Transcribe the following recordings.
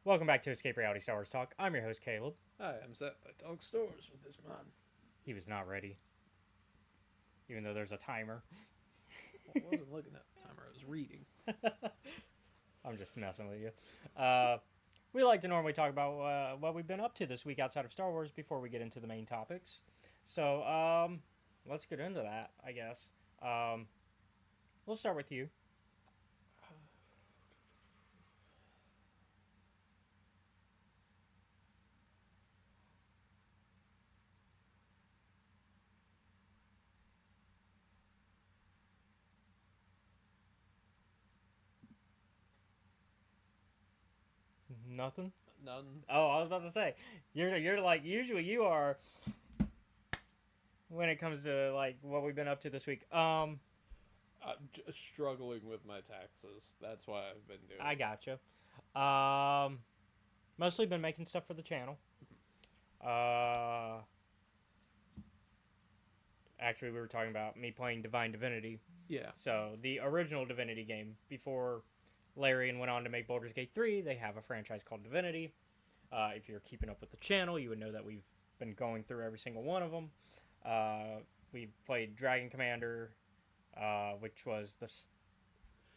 Welcome back to Escape Reality Star Wars Talk. I'm your host, Caleb. Hi, I'm Seth. I talk stores with this man. He was not ready, even though there's a timer. I wasn't looking at the timer, I was reading. I'm just messing with you. We like to normally talk about what we've been up to this week outside of Star Wars before we get into the main topics. So, let's get into that, I guess. We'll start with you. Nothing? None. Oh, I was about to say, you're like, usually you are when it comes to, like, what we've been up to this week. I'm just struggling with my taxes. That's why I've been doing. I gotcha. Mostly been making stuff for the channel. Uh, Actually, we were talking about me playing Divine Divinity. Yeah. So the original Divinity game before Larian went on to make Baldur's Gate 3, they have a franchise called Divinity. If you're keeping up with the channel, you would know that we've been going through every single one of them. We played Dragon Commander, which was the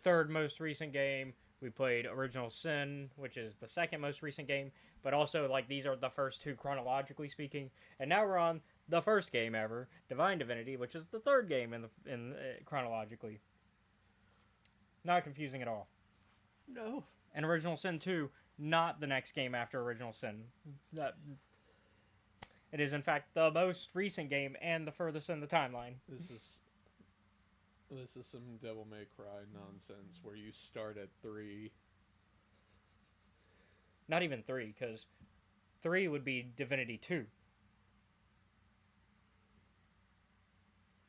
third most recent game. We played Original Sin, which is the second most recent game, but also like these are the first two chronologically speaking. And now we're on the first game ever, Divine Divinity, which is the third game in chronologically. Not confusing at all. No. And Original Sin 2, not the next game after Original Sin. It is in fact the most recent game and the furthest in the timeline. This is some Devil May Cry nonsense where you start at 3. Not even 3, because 3 would be Divinity 2.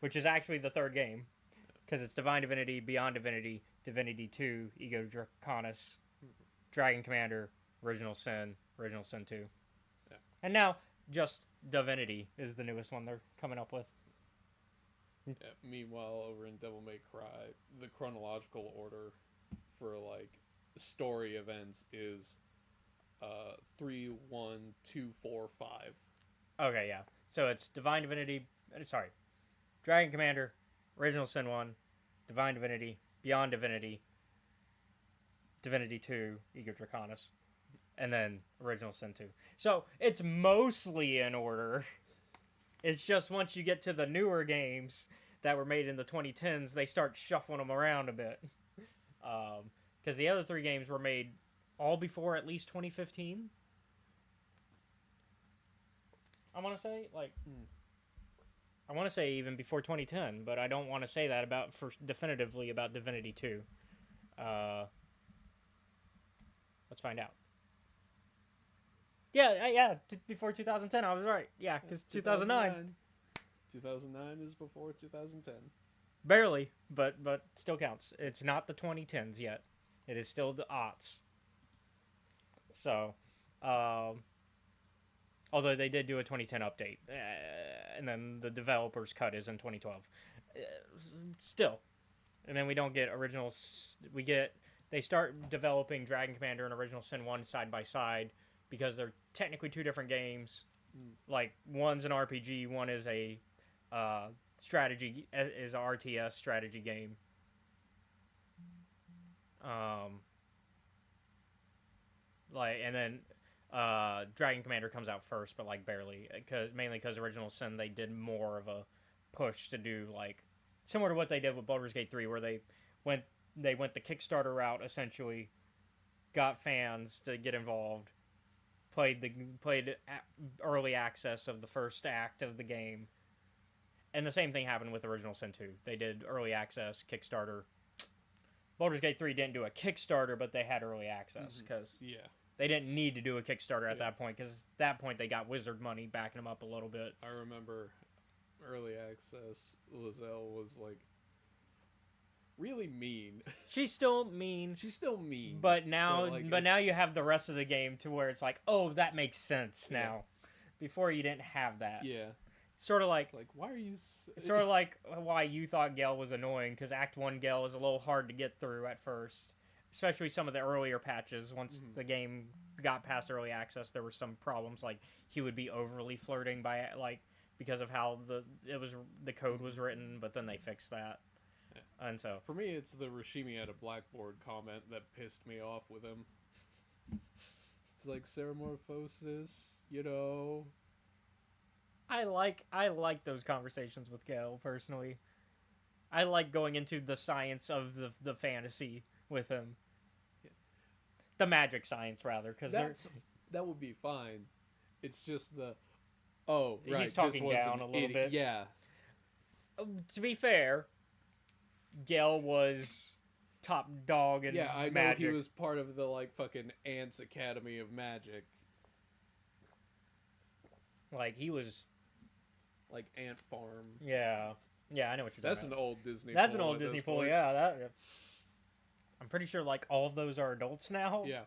Which is actually the third game. Because it's Divine Divinity, Beyond Divinity, Divinity 2, Ego Draconis, Dragon Commander, Original Sin 2. Yeah. And now, just Divinity is the newest one they're coming up with. Yeah. Meanwhile, over in Devil May Cry, the chronological order for like story events is 3, 1, 2, 4, 5. Okay, yeah. So it's Divine Divinity, Dragon Commander, Original Sin 1, Divine Divinity, Beyond Divinity, Divinity 2, Ego Draconis, and then Original Sin 2. So it's mostly in order. It's just once you get to the newer games that were made in the 2010s, they start shuffling them around a bit. Because the other three games were made all before at least 2015. I want to say, I want to say even before 2010, but I don't want to say that definitively about Divinity 2. Let's find out. Yeah, before 2010, I was right. Yeah, because 2009. 2009 is before 2010. Barely, but still counts. It's not the 2010s yet. It is still the aughts. So, although they did do a 2010 update, and then the developer's cut is in 2012. Still, and then we don't get originals. They start developing Dragon Commander and Original Sin 1 side by side because they're technically two different games. Like one's an RPG, one is a strategy, is a RTS strategy game. And then Dragon Commander comes out first, but like barely, mainly because Original Sin they did more of a push to do like similar to what they did with Baldur's Gate 3, where they went the Kickstarter route essentially, got fans to get involved, played early access of the first act of the game, and the same thing happened with Original Sin 2. They did early access Kickstarter. Baldur's Gate 3 didn't do a Kickstarter, but they had early access because they didn't need to do a Kickstarter at that point, because at that point they got Wizard money backing them up a little bit. I remember early access, Lizelle was like really mean. She's still mean. But now, now you have the rest of the game to where it's like, oh, that makes sense now. Before you didn't have that. Yeah. Sort of like why are you? Sort of like why you thought Gale was annoying, because Act 1 Gale was a little hard to get through at first, especially some of the earlier patches once the game got past early access, there were some problems. Like he would be overly flirting by like because of how the code was written, but then they fixed that. Yeah. And so For me, it's the Rashimi at a blackboard comment that pissed me off with him. It's like Ceramorphosis, you know. I like those conversations with Gale personally. I like going into the science of the fantasy with him. Yeah. The magic science rather, because that would be fine. It's just the right. He's talking down a little bit. Yeah. To be fair, Gale was top dog in I know magic. he was part of the like fucking Ants Academy of Magic. Like he was like Ant Farm. Yeah, I know what you're talking That's about. an old Disney. That's an old Disney pool. Yeah, I'm pretty sure like all of those are adults now. Yeah.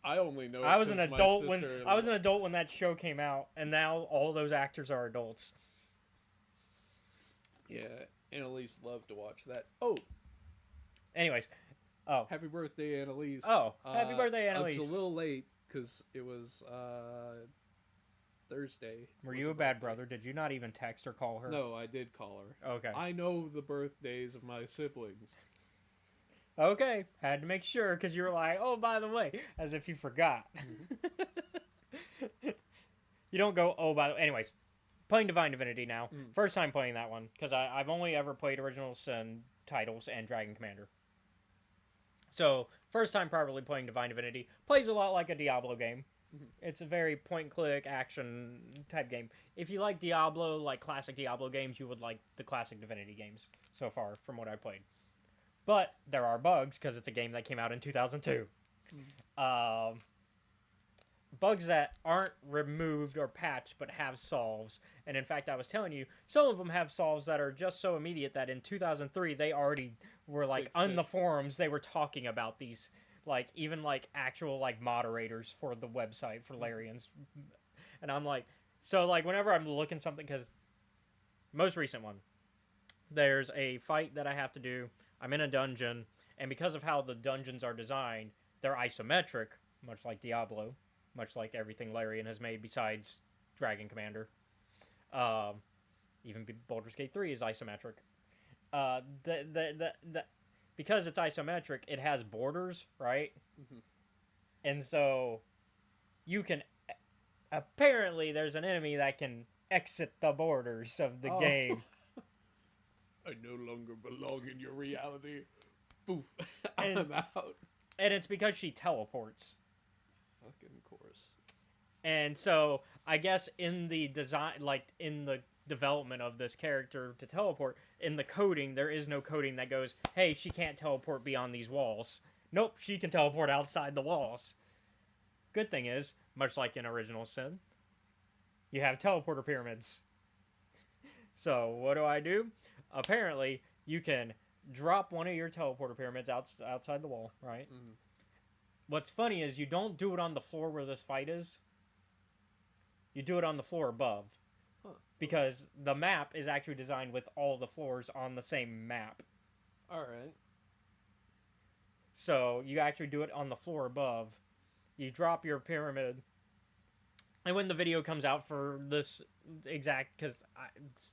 I only know. I was an adult when that show came out, and now all those actors are adults. Yeah, Annalise loved to watch that. Oh. Anyways, happy birthday, Annalise. Happy birthday, Annalise. It's a little late because it was Thursday. Were you a bad brother? Did you not even text or call her? No, I did call her. Okay. I know the birthdays of my siblings. Okay, had to make sure because you were like, oh, by the way, as if you forgot. Mm-hmm. You don't go, oh, by the way. Anyways, playing Divine Divinity now. First time playing that one because I've only ever played Original Sin titles and Dragon Commander. So, first time properly playing Divine Divinity. Plays a lot like a Diablo game. Mm-hmm. It's a very point-click action type game. If you like Diablo, like classic Diablo games, you would like the classic Divinity games so far from what I played. But there are bugs because it's a game that came out in 2002. Bugs that aren't removed or patched but have solves. And in fact, I was telling you, some of them have solves that are just so immediate that in 2003 they already were like on the forums. They were talking about these, like even like actual like moderators for the website for Larians. And I'm like, so like whenever I'm looking something, because most recent one, there's a fight that I have to do. I'm in a dungeon, and because of how the dungeons are designed, they're isometric, much like Diablo, much like everything Larian has made besides Dragon Commander. Even Baldur's Gate 3 is isometric. Because it's isometric, it has borders, right? Mm-hmm. And so you can... Apparently, there's an enemy that can exit the borders of the game. I no longer belong in your reality. Poof. I'm out. And it's because she teleports. Fucking course. And so, I guess in the design, like in the development of this character to teleport, in the coding, there is no coding that goes, hey, she can't teleport beyond these walls. Nope, she can teleport outside the walls. Good thing is, much like in Original Sin, you have teleporter pyramids. So, what do? Apparently, you can drop one of your teleporter pyramids outside the wall, right? Mm-hmm. What's funny is you don't do it on the floor where this fight is. You do it on the floor above. Huh. Because the map is actually designed with all the floors on the same map. Alright. So, you actually do it on the floor above. You drop your pyramid. And when the video comes out for this exact... Because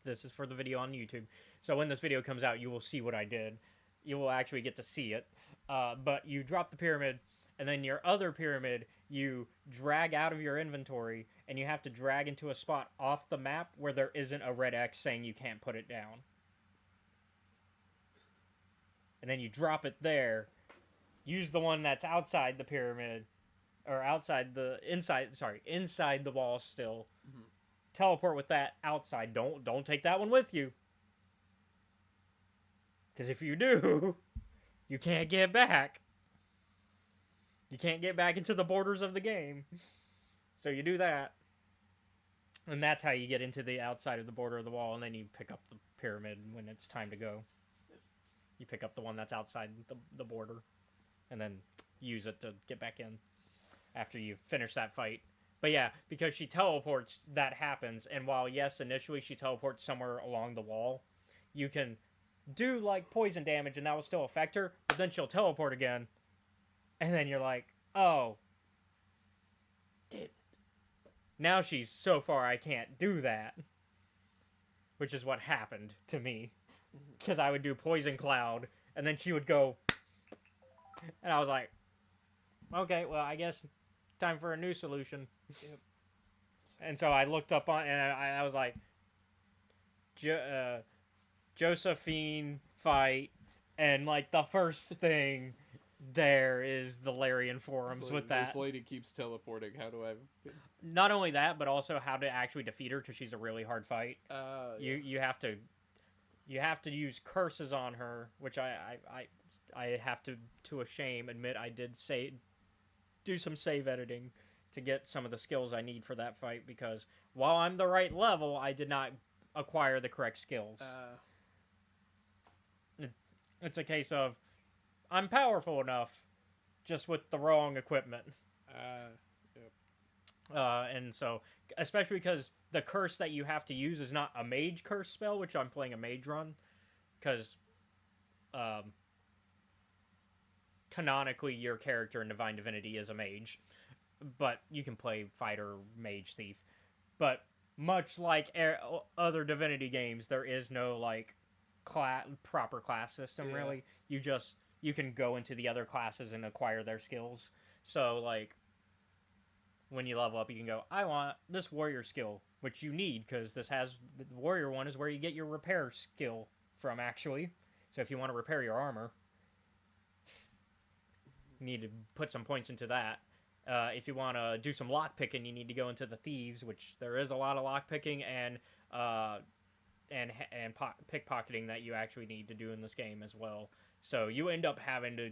this is for the video on YouTube. So when this video comes out, you will see what I did. You will actually get to see it. But you drop the pyramid, and then your other pyramid, you drag out of your inventory, and you have to drag into a spot off the map where there isn't a red X saying you can't put it down. And then you drop it there. Use the one that's outside the pyramid, or inside the wall still. Mm-hmm. Teleport with that outside. Don't take that one with you. Because if you do, you can't get back. You can't get back into the borders of the game. So you do that. And that's how you get into the outside of the border of the wall, and then you pick up the pyramid when it's time to go. You pick up the one that's outside the border, and then use it to get back in after you finish that fight. But yeah, because she teleports, that happens. And while, yes, initially she teleports somewhere along the wall, you can do, like, poison damage, and that will still affect her, but then she'll teleport again. And then you're like, oh, damn it. Now she's so far I can't do that. Which is what happened to me. Because I would do Poison Cloud, and then she would go... And I was like, okay, well, I guess time for a new solution. Yep. And so I looked up on... And I was like... Josephine fight, and like the first thing there is the Larian forums like, with that. This lady keeps teleporting. How do I? Not only that, but also how to actually defeat her because she's a really hard fight. You have to use curses on her, which I have to a shame admit I did do some save editing to get some of the skills I need for that fight because while I'm the right level, I did not acquire the correct skills. It's a case of I'm powerful enough, just with the wrong equipment. Yep. And so, especially because the curse that you have to use is not a mage curse spell, which I'm playing a mage run, because canonically your character in Divine Divinity is a mage, but you can play fighter, mage, thief. But much like other Divinity games, there is no like proper class system. Really, you can go into the other classes and acquire their skills. So like when you level up, you can go, I want this warrior skill, which you need because the warrior one is where you get your repair skill from actually. So if you want to repair your armor, you need to put some points into that. If you want to do some lock picking, you need to go into the thieves, which there is a lot of lock picking and pickpocketing that you actually need to do in this game as well. So you end up having to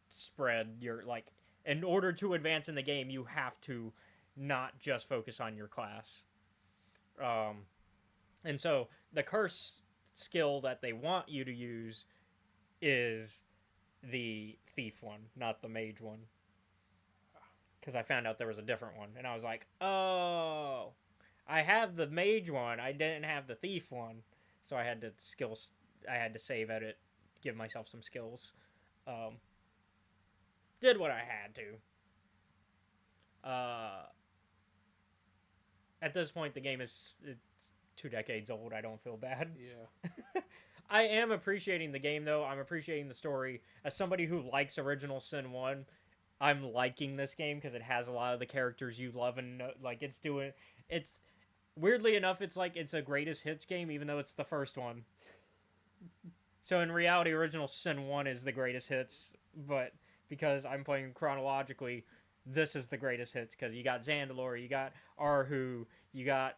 spread your, like, in order to advance in the game, you have to not just focus on your class. And so the curse skill that they want you to use is the thief one, not the mage one. Because I found out there was a different one, and I was like, oh, I have the mage one, I didn't have the thief one, so I had to save edit, give myself some skills. Did what I had to. At this point, the game it's 2 decades old. I don't feel bad. Yeah. I am appreciating the game, though. I'm appreciating the story. As somebody who likes Original Sin 1, I'm liking this game because it has a lot of the characters you love and like it's weirdly enough, it's like it's a greatest hits game, even though it's the first one. So in reality, Original Sin 1 is the greatest hits, but because I'm playing chronologically, this is the greatest hits because you got Zandalore, you got Arhu, you got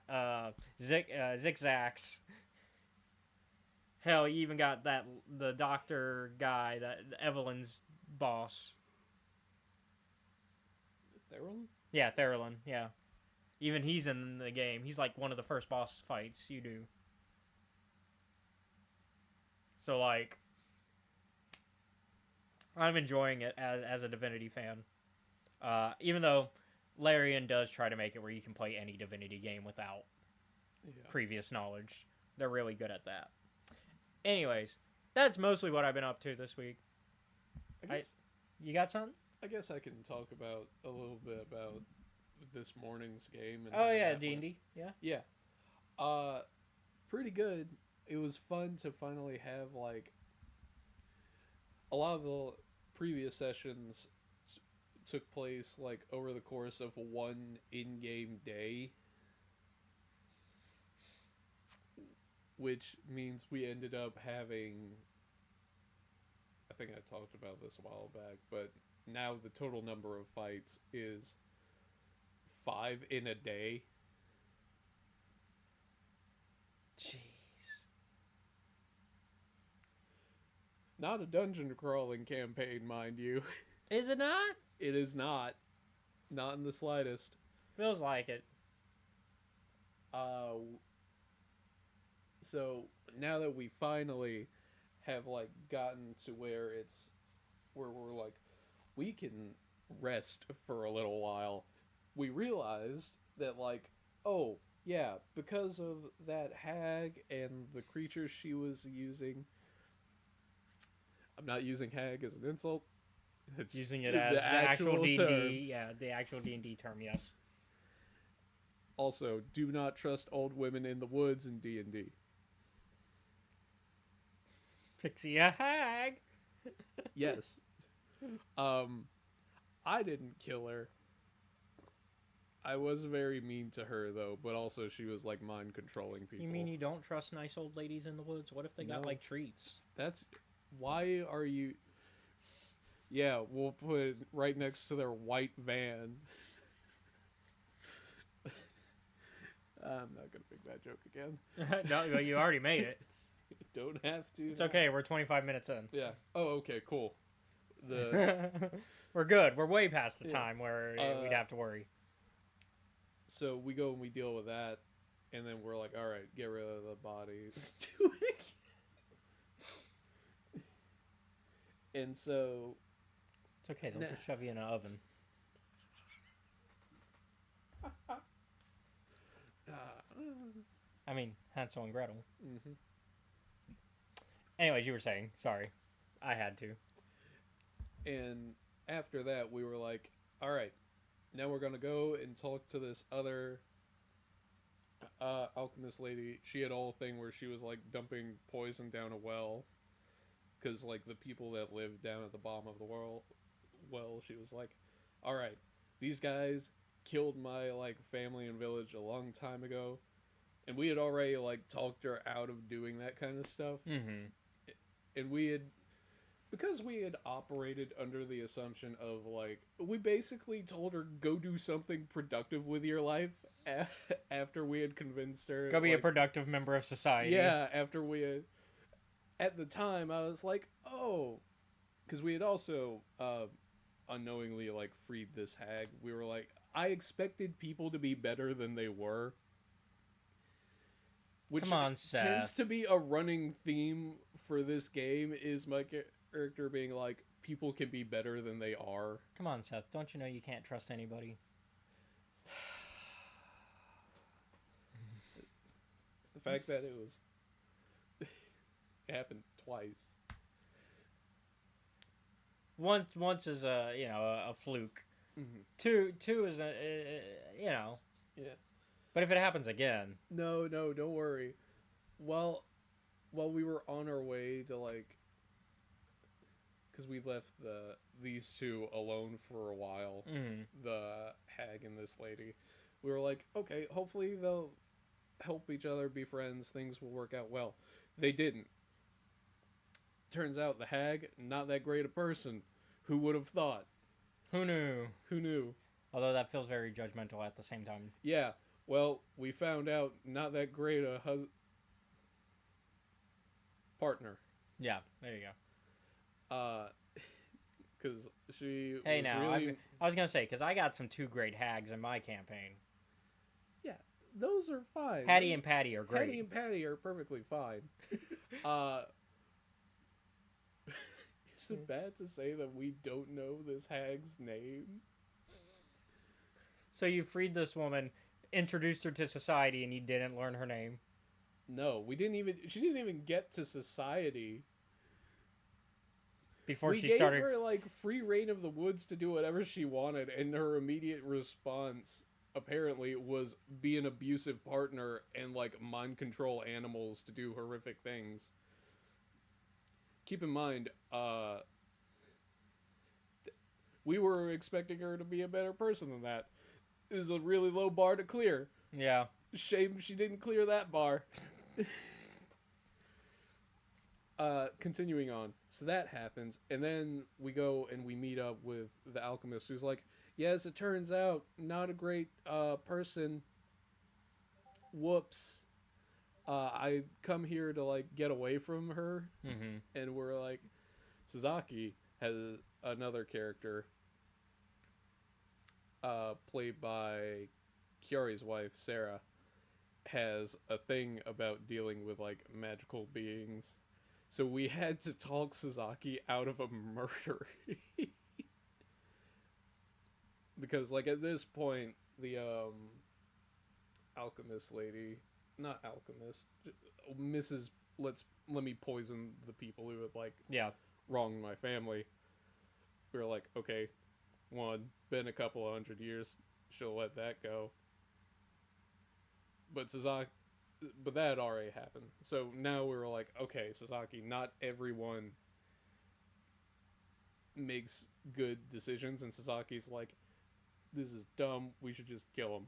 Zigzax. Hell, you even got the doctor guy, that Evelyn's boss. Theron? Yeah, Theron, yeah. Even he's in the game. He's like one of the first boss fights you do. So, like, I'm enjoying it as a Divinity fan. Even though Larian does try to make it where you can play any Divinity game without previous knowledge. They're really good at that. Anyways, that's mostly what I've been up to this week. You got something? I guess I can talk about a little bit about this morning's game. And oh yeah, D&D. Yeah. Yeah. Pretty good. It was fun to finally have like a lot of the previous sessions took place like over the course of one in-game day, which means we ended up having, I think I talked about this a while back, but now the total number of fights is 5 in a day. Jeez. Not a dungeon crawling campaign, mind you. Is it not? It is not. Not in the slightest. Feels like it. So now that we finally have like gotten to where we're like, we can rest for a little while, we realized that like, oh yeah, because of that hag and the creatures she was using, I'm not using hag as an insult, It's Using it as the actual D&D, yeah, the actual D&D term, yes. Also, do not trust old women in the woods in D&D. Pixie a hag. Yes. I didn't kill her. I was very mean to her, though, but also she was, like, mind-controlling people. You mean you don't trust nice old ladies in the woods? What if they got, like, treats? That's... Why are you... Yeah, we'll put it right next to their white van. I'm not going to make that joke again. No, you already made it. Don't have to. It's okay, we're 25 minutes in. Yeah. Oh, okay, cool. We're good. We're way past the time where we'd have to worry. So we go and we deal with that, and then we're like, all right, get rid of the bodies. Do it. And so... It's okay, they'll just shove you in an oven. I mean, Hansel and Gretel. Mm-hmm. Anyways, you were saying. Sorry. I had to. And after that, we were like, all right, now we're going to go and talk to this other alchemist lady. She had a whole thing where she was, like, dumping poison down a well. Because, like, the people that lived down at the bottom of the well, she was like, all right, these guys killed my, like, family and village a long time ago. And we had already, like, talked her out of doing that kind of stuff. Mm-hmm. And we had... Because we had operated under the assumption of, like... We basically told her, go do something productive with your life after we had convinced her. Go be a productive member of society. Yeah, after we had... At the time, I was like, oh... Because we had also unknowingly, like, freed this hag. We were like, I expected people to be better than they were. Which Come on, Seth. Tends to be a running theme for this game, is my character being like, people can be better than they are. Come on, Seth. Don't you know you can't trust anybody? The fact that it was... it happened twice. Once is a fluke. Mm-hmm. Two is Yeah. But if it happens again... No, don't worry. While we were on our way to, like... Because we left these two alone for a while. Mm-hmm. The hag and this lady. We were like, okay, hopefully they'll help each other, be friends, things will work out well. They didn't. Turns out the hag, not that great a person. Who would have thought? Who knew? Although that feels very judgmental at the same time. Yeah. Well, we found out not that great a partner. Yeah, there you go. Because she Hey, was now, really... I was going to say, because I got some 2 great hags in my campaign. Yeah, those are fine. Hattie and Patty are great. Hattie and Patty are perfectly fine. Is it bad to say that we don't know this hag's name? So you freed this woman, introduced her to society, and you didn't learn her name? No, we didn't even... She didn't even get to society. Before we she gave started... her, like, free reign of the woods to do whatever she wanted, and her immediate response, apparently, was be an abusive partner and, like, mind control animals to do horrific things. Keep in mind, we were expecting her to be a better person than that. It was a really low bar to clear. Yeah. Shame she didn't clear that bar. Continuing on. So that happens, and then we go and we meet up with the alchemist, who's like, yes, it turns out, not a great person. Whoops. I come here to, like, get away from her. Mm-hmm. And we're like, Sasaki has another character played by Kiari's wife, Sarah, has a thing about dealing with, like, magical beings. So we had to talk Sasaki out of a murder. Because, like, at this point, the alchemist lady... Not alchemist. Mrs. Let me poison the people who have, like, yeah, wronged my family. we were like, okay, been a couple of 100 years, she'll let that go. But that had already happened. So now we were like, okay, Sasaki, not everyone makes good decisions, and Sasaki's like, this is dumb, we should just kill him.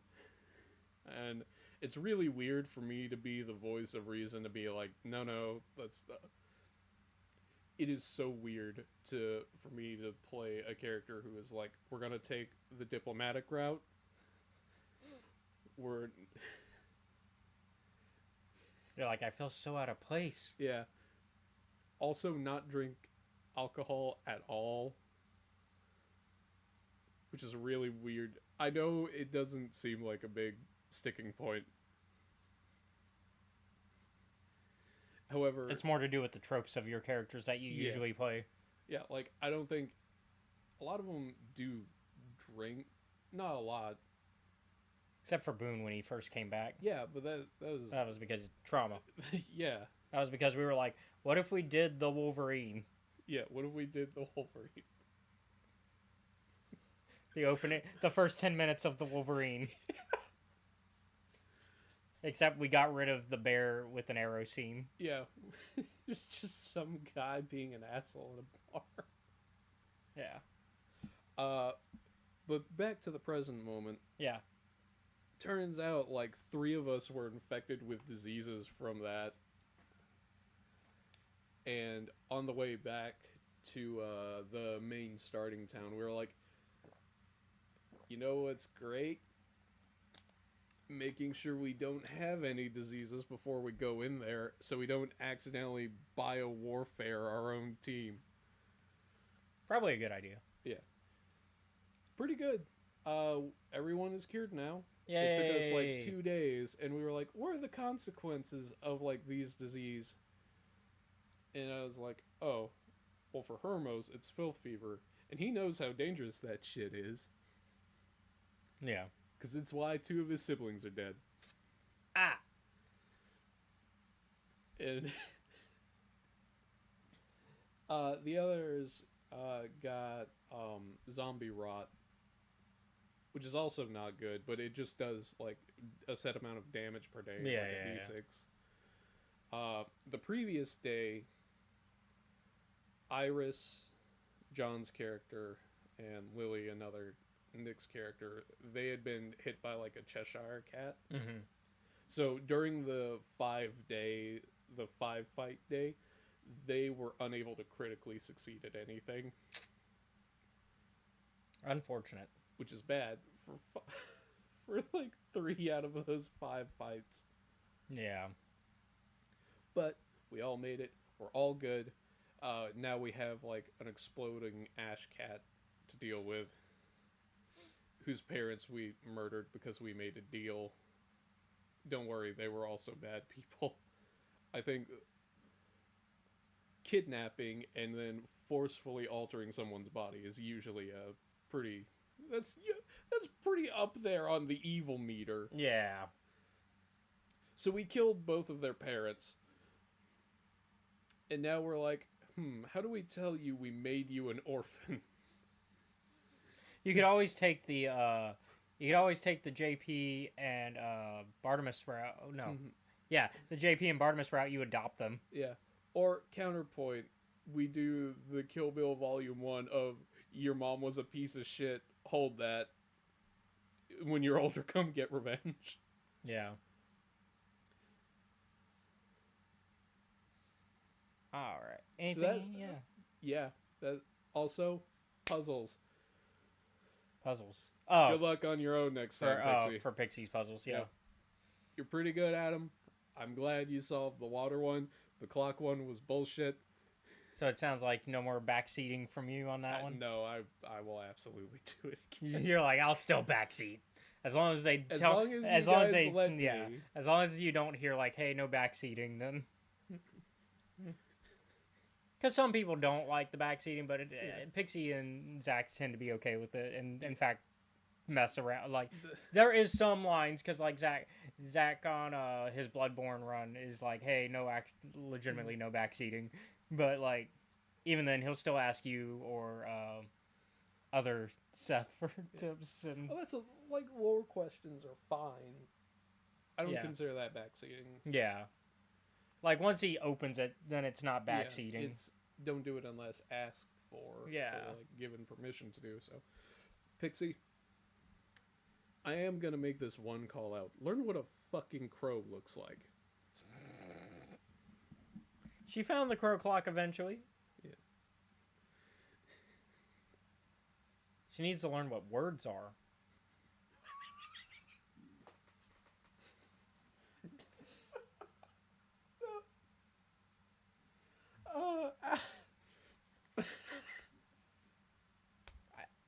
And it's really weird for me to be the voice of reason, to be like, no, that's the... It is so weird for me to play a character who is like, we're gonna take the diplomatic route. We're... You're like, I feel so out of place. Yeah. Also, not drink alcohol at all, which is really weird. I know it doesn't seem like a big sticking point. However, it's more to do with the tropes of your characters that you usually play. Yeah, like, I don't think a lot of them do drink. Not a lot. Except for Boone when he first came back. Yeah, but that was because of trauma. Yeah. That was because we were like, what if we did the Wolverine? Yeah, what if we did the Wolverine? The first 10 minutes of the Wolverine. Except we got rid of the bear with an arrow scene. Yeah. There's just some guy being an asshole in a bar. Yeah. But back to the present moment. Yeah. Turns out, like, 3 of us were infected with diseases from that. And on the way back to the main starting town, we were like, you know what's great? Making sure we don't have any diseases before we go in there, so we don't accidentally bio-warfare our own team. Probably a good idea. Yeah. Pretty good. Everyone is cured now. Yay. It took us like 2 days, and we were like, what are the consequences of like these disease? And I was like, oh, well, for Hermos, it's filth fever, and he knows how dangerous that shit is. Yeah. Because it's why 2 of his siblings are dead. Ah! And the others got zombie rot, which is also not good, but it just does like a set amount of damage per day, yeah, like a D6. Yeah. The previous day, Iris, John's character, and Lily, another Nick's character, they had been hit by like a Cheshire cat. Mm-hmm. So during the 5-fight day, they were unable to critically succeed at anything. Unfortunate. Which is bad for like 3 out of those 5 fights. Yeah. But we all made it. We're all good. Now we have like an exploding ash cat to deal with, whose parents we murdered because we made a deal. Don't worry, they were also bad people. I think kidnapping and then forcefully altering someone's body is usually a pretty... That's pretty up there on the evil meter. Yeah. So we killed both of their parents. And now we're like, how do we tell you we made you an orphan? You could always take the JP and Bartimus route. Oh, no. Mm-hmm. Yeah, the JP and Bartimus route, you adopt them. Yeah. Or counterpoint, we do the Kill Bill Volume 1 of your mom was a piece of shit, hold that. When you're older, come get revenge. Yeah. Alright. Anything? So yeah. Yeah. That also, puzzles. Puzzles. Oh. Good luck on your own next time, Pixie. For Pixie's puzzles, yeah. You're pretty good at them. I'm glad you solved the water one. The clock one was bullshit. So it sounds like no more backseating from you on that one? No, I will absolutely do it again. You're like, I'll still backseat. As long as they as long as they let me. As long as you don't hear like, hey, no backseating, then. Because some people don't like the backseating, but Pixie and Zach tend to be okay with it, and in fact, mess around. Like, there is some lines, because like Zach on his Bloodborne run is like, hey, legitimately no backseating, but like, even then he'll still ask you or other Seth for tips and Well, that's like lore questions are fine. I don't Yeah. consider that backseating. yeah. Like once he opens it, then it's not backseating. Yeah, it's don't do it unless asked for. Yeah. Or like given permission to do so. Pixie, I am gonna make this one call out. Learn what a fucking crow looks like. She found the crow clock eventually. Yeah. She needs to learn what words are.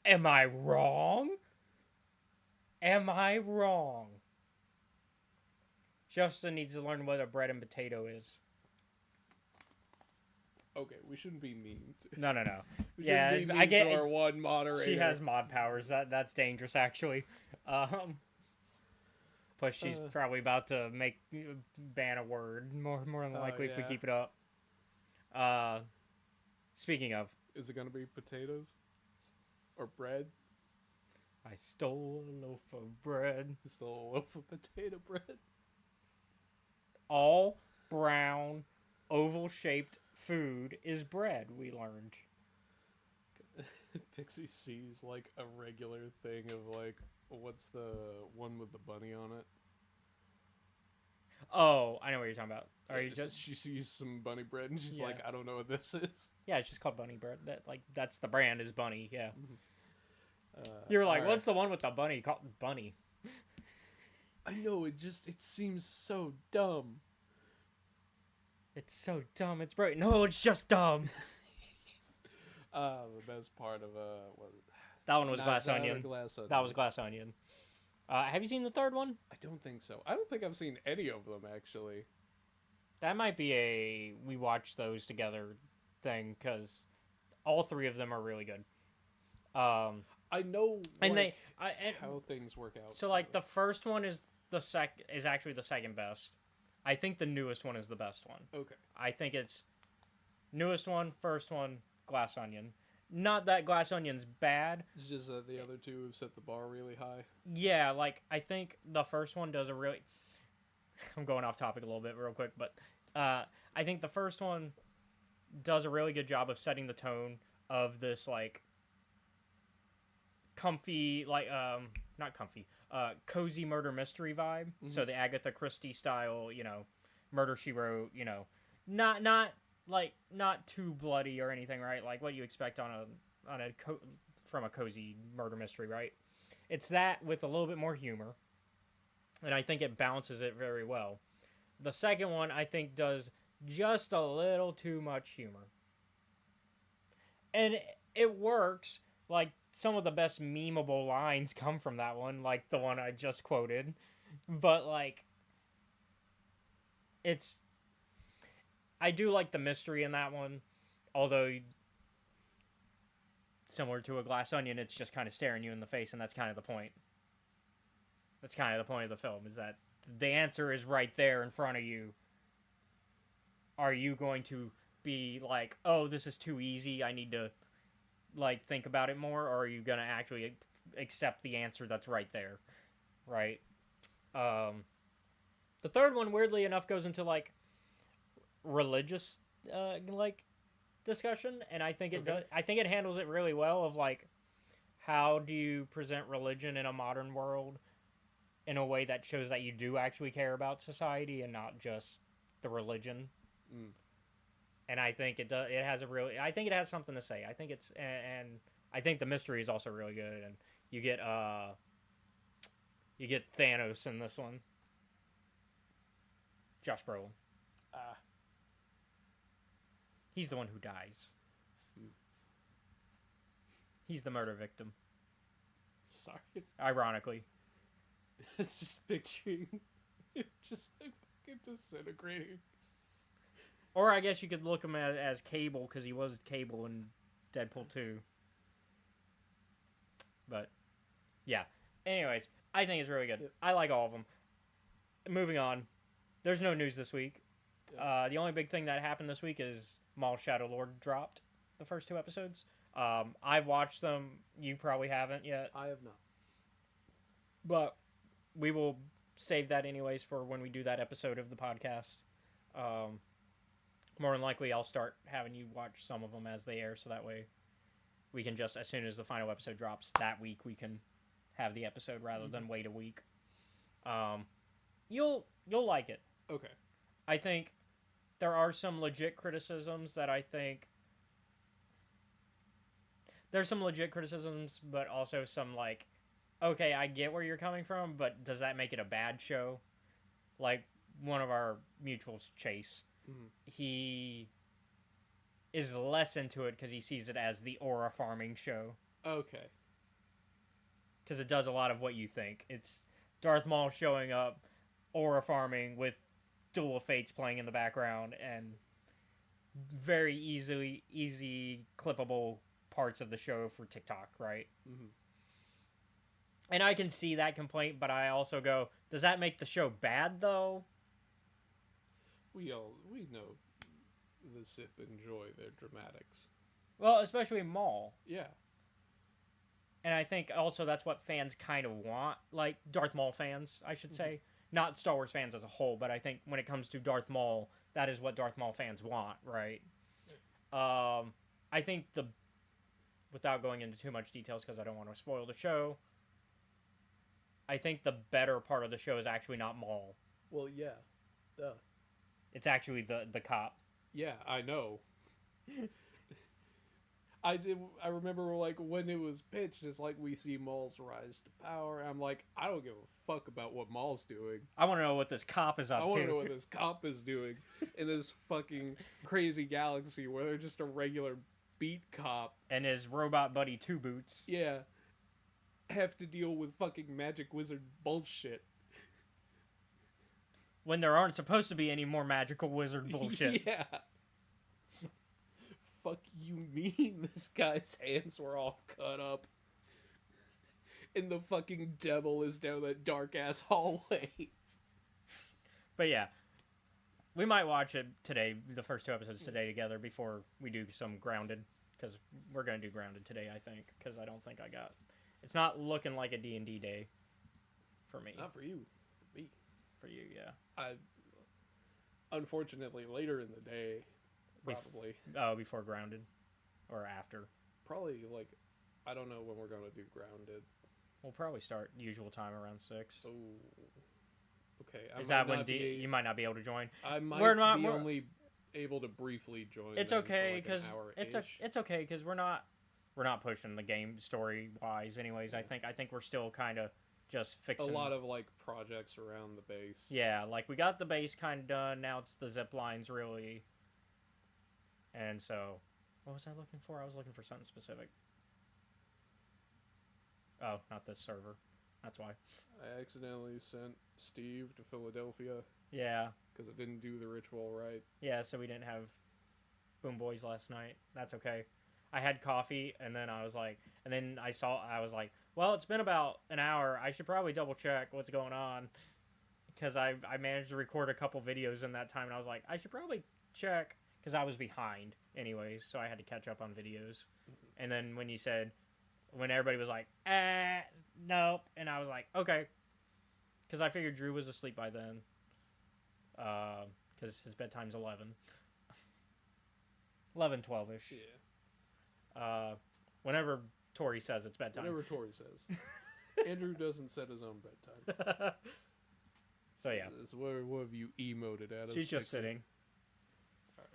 Am I wrong? Am I wrong? Justin needs to learn what a bread and potato is. Okay, we shouldn't be mean. No. We Yeah, shouldn't be I mean get to our one moderator. She has mod powers. That's dangerous, actually. Plus, she's probably about to ban a word more than likely if we yeah. keep it up. Speaking of, Is it gonna be potatoes or bread? I stole a loaf of bread. You stole a loaf of potato bread. All brown, oval-shaped food is bread. We learned. Pixie sees like a regular thing of like, what's the one with the bunny on it? Oh, I know what you're talking about. Are you It's just? she sees some bunny bread and she's Yeah. like, I don't know what this is. Yeah, it's just called bunny bread. That's the brand is bunny. Yeah. Uh, You're like, alright. what's the one with the bunny called bunny? I know it seems so dumb. It's so dumb. It's bright. No, it's just dumb. The best part of That one was Not Glass That or Onion. Glass Onion. That was Glass Onion. Have you seen the third one? I don't think so. I don't think I've seen any of them actually. That might be a we watch those together thing because all three of them are really good. I know And like, and how things work out. so like the first one is is actually the second best. I think the newest one is the best one. Okay. I think it's newest one, first one, Glass Onion. Not that Glass Onion's bad. It's just that the other two have set the bar really high. Yeah, like I think the first one does a really. I'm going off topic a little bit real quick, but I think the first one does a really good job of setting the tone of this like comfy, like not comfy, cozy murder mystery vibe. Mm-hmm. So the Agatha Christie style, Murder She Wrote, not too bloody or anything, right? Like what you expect from a cozy murder mystery, right? It's that with a little bit more humor, and I think it balances it very well. The second one, I think, does just a little too much humor, and it works. Like some of the best memeable lines come from that one, like the one I just quoted, but like I do like the mystery in that one, although similar to a Glass Onion, it's just kind of staring you in the face, and that's kind of the point. That's kind of the point of the film, is that the answer is right there in front of you. Are you going to be like, oh, this is too easy, I need to like think about it more, or are you going to actually accept the answer that's right there, right? The third one, weirdly enough, goes into like religious like discussion, and I think it does. I think it handles it really well. Of like, how do you present religion in a modern world in a way that shows that you do actually care about society and not just the religion? And I think it does. It has I think it has something to say. I think and I think the mystery is also really good. And you get Thanos in this one. Josh Brolin. He's the one who dies. He's the murder victim. Sorry. Ironically. It's just picturing him just like fucking disintegrating. Or I guess you could look him as Cable, because he was Cable in Deadpool 2. But, yeah. Anyways, I think it's really good. Yep. I like all of them. Moving on. There's no news this week. The only big thing that happened this week is Maul Shadow Lord dropped the first 2 episodes. I've watched them. You probably haven't yet, I have not. but we will save that anyways for when we do that episode of the podcast. More than likely, I'll start having you watch some of them as they air, so that way we can just, as soon as the final episode drops that week, we can have the episode rather than wait a week. You'll like it. Okay. I think there are some legit criticisms that I think there's some legit criticisms, but also some like, okay, I get where you're coming from, but does that make it a bad show? Like one of our mutuals, Chase, he is less into it because he sees it as the aura farming show. Okay. Because it does a lot of what you think. It's Darth Maul showing up, aura farming with Duel of Fates playing in the background, and very easy clippable parts of the show for TikTok, right? Mm-hmm. And I can see that complaint, but I also go, does that make the show bad, though? We know the Sith enjoy their dramatics. Well, especially Maul. Yeah. And I think also that's what fans kind of want, like Darth Maul fans, I should say. Not Star Wars fans as a whole, but I think when it comes to Darth Maul, that is what Darth Maul fans want, right? I think without going into too much details because I don't want to spoil the show, I think the better part of the show is actually not Maul. Well, yeah. Duh. It's actually the cop. Yeah, I know. I remember like when it was pitched, it's like we see Maul's rise to power. I'm like, I don't give a fuck about what Maul's doing. I want to know what this cop is up to. I want to know what this cop is doing in this fucking crazy galaxy where they're just a regular beat cop. And his robot buddy Two Boots. Yeah. Have to deal with fucking magic wizard bullshit. When there aren't supposed to be any more magical wizard bullshit. Yeah. Fuck you mean this guy's hands were all cut up and the fucking devil is down that dark ass hallway. But yeah, we might watch it today, the first 2 episodes today together before we do some Grounded, because we're going to do Grounded today, I think, because I don't think I got... It's not looking like a D&D day for me. Not for you, for me. For you, yeah. Unfortunately, later in the day... Probably. Before Grounded. Or after. Probably, like, I don't know when we're going to do Grounded. We'll probably start usual time around 6. Oh. Okay. Is that when you might not be able to join? I might be only able to briefly join. It's okay, because like it's okay, because we're not pushing the game story-wise anyways. Yeah. I think we're still kind of just fixing... A lot of, like, projects around the base. Yeah, like, we got the base kind of done. Now it's the zip lines, really... And so, what was I looking for? I was looking for something specific. Oh, not this server. That's why. I accidentally sent Steve to Philadelphia. Yeah. Because it didn't do the ritual right. Yeah, so we didn't have Boom Boys last night. That's okay. I had coffee, and then I was like, well, it's been about an hour. I should probably double check what's going on. Because I managed to record a couple videos in that time, and I was like, I should probably check. Because I was behind anyways, so I had to catch up on videos. Mm-hmm. And then when everybody was like, nope, and I was like, okay. Because I figured Drew was asleep by then. Because his bedtime's 11. 11, 12-ish. Yeah. Whenever Tori says it's bedtime. Whenever Tori says. Andrew doesn't set his own bedtime. So yeah. What have you emoted at us? She's just sitting. Alright.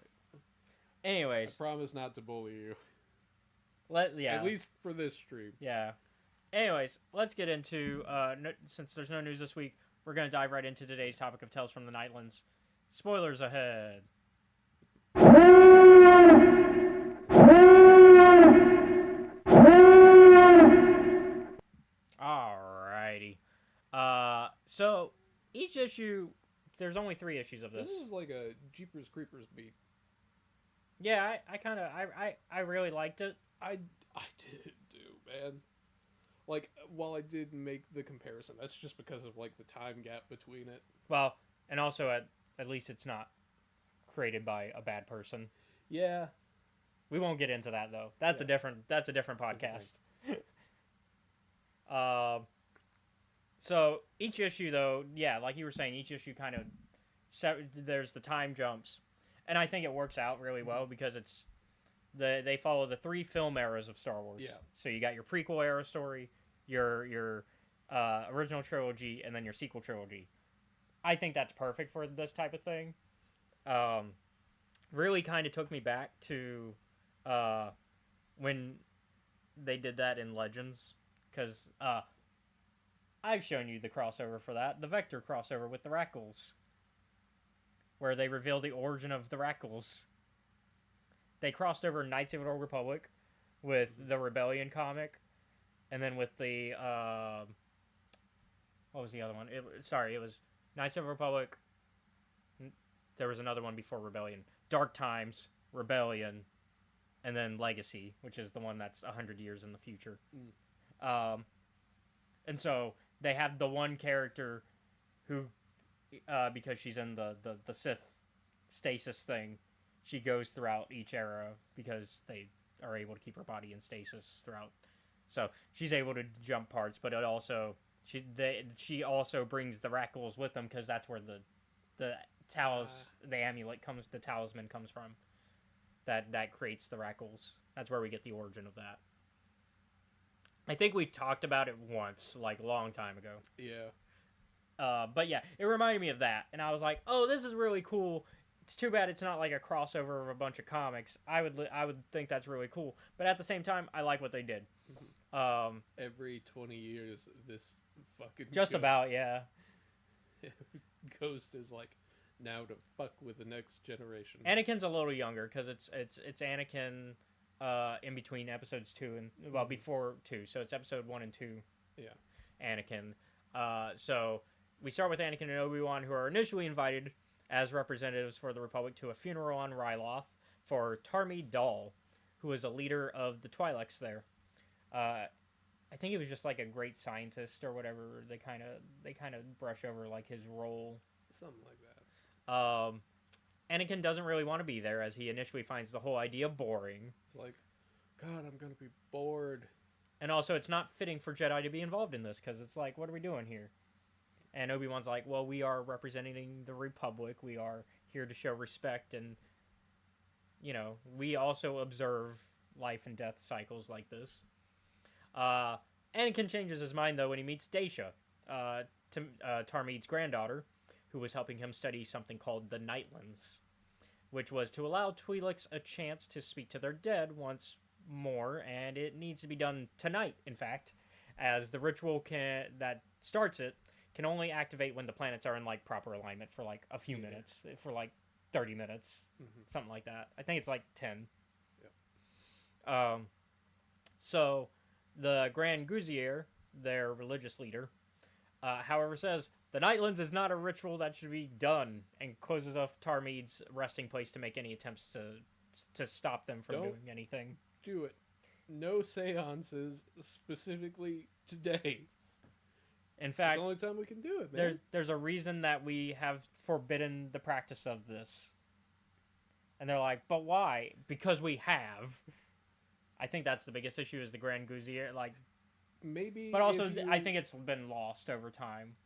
Anyways. I promise not to bully you. Yeah. At least for this stream. Yeah. Anyways, let's get into, since there's no news this week, we're going to dive right into today's topic of Tales from the Nightlands. Spoilers ahead. Alrighty. So, each issue, there's only 3 issues of this. This is like a Jeepers Creepers beat. Yeah, I really liked it. I did too, man. Like, while I did make the comparison, that's just because of, like, the time gap between it. Well, and also, at least it's not created by a bad person. Yeah. We won't get into that though. That's a different podcast. So each issue though, yeah, like you were saying, each issue kind of there's the time jumps, and I think it works out really well because they follow the 3 film eras of Star Wars. Yeah. So you got your prequel era story, your original trilogy, and then your sequel trilogy. I think that's perfect for this type of thing. Really kind of took me back to when they did that in Legends, because I've shown you the crossover for that, the Vector crossover with the Rackles, where they reveal the origin of the Rackles. They crossed over Knights of the Old Republic with the Rebellion comic, and then with the what was the other one? It was Knights of the Republic. There was another one before Rebellion. Dark Times, Rebellion, and then Legacy, which is the one that's 100 years in the future. And so they have the one character who, because she's in the Sith stasis thing, she goes throughout each era because they are able to keep her body in stasis throughout. So she's able to jump parts, but it also she also brings the Rackles with them because that's where the amulet comes, the talisman comes from. That creates the Rackles. That's where we get the origin of that. I think we talked about it once, like a long time ago. Yeah. But yeah, it reminded me of that, and I was like, "Oh, this is really cool." It's too bad it's not like a crossover of a bunch of comics. I would think that's really cool, but at the same time, I like what they did. Every 20 years, this fucking just about, yeah. Ghost is like now to fuck with the next generation. Anakin's a little younger because it's Anakin in between episodes 2 and before 2, so it's episode 1 and 2. Yeah. Anakin. So we start with Anakin and Obi-Wan, who are initially invited as representatives for the Republic to a funeral on Ryloth for Tarmi Dahl, who is a leader of the Twi'leks there. I think he was just like a great scientist or whatever. They kind of brush over like his role, something like that. Anakin doesn't really want to be there, as he initially finds the whole idea boring. It's like, God, I'm gonna be bored. And also, it's not fitting for Jedi to be involved in this because it's like, what are we doing here? And Obi-Wan's like, well, we are representing the Republic. We are here to show respect, and we also observe life and death cycles like this. Anakin changes his mind, though, when he meets Daisha, Tarmeed's granddaughter, who was helping him study something called the Nightlands, which was to allow Twi'leks a chance to speak to their dead once more, and it needs to be done tonight, in fact, as the ritual that starts it can only activate when the planets are in like proper alignment for like a few minutes, for like 30 minutes, something like that. I think it's like 10. Yeah. So the Grand Guzier, their religious leader, however, says the Nightlands is not a ritual that should be done, and closes off Tarmeed's resting place to make any attempts to stop them from doing anything. Do it. No seances, specifically today. In fact, it's the only time we can do it, man. There's a reason that we have forbidden the practice of this. And they're like, but why? Because we have. I think that's the biggest issue, is the Grand Guzier, like... Maybe... But also, I think it's been lost over time.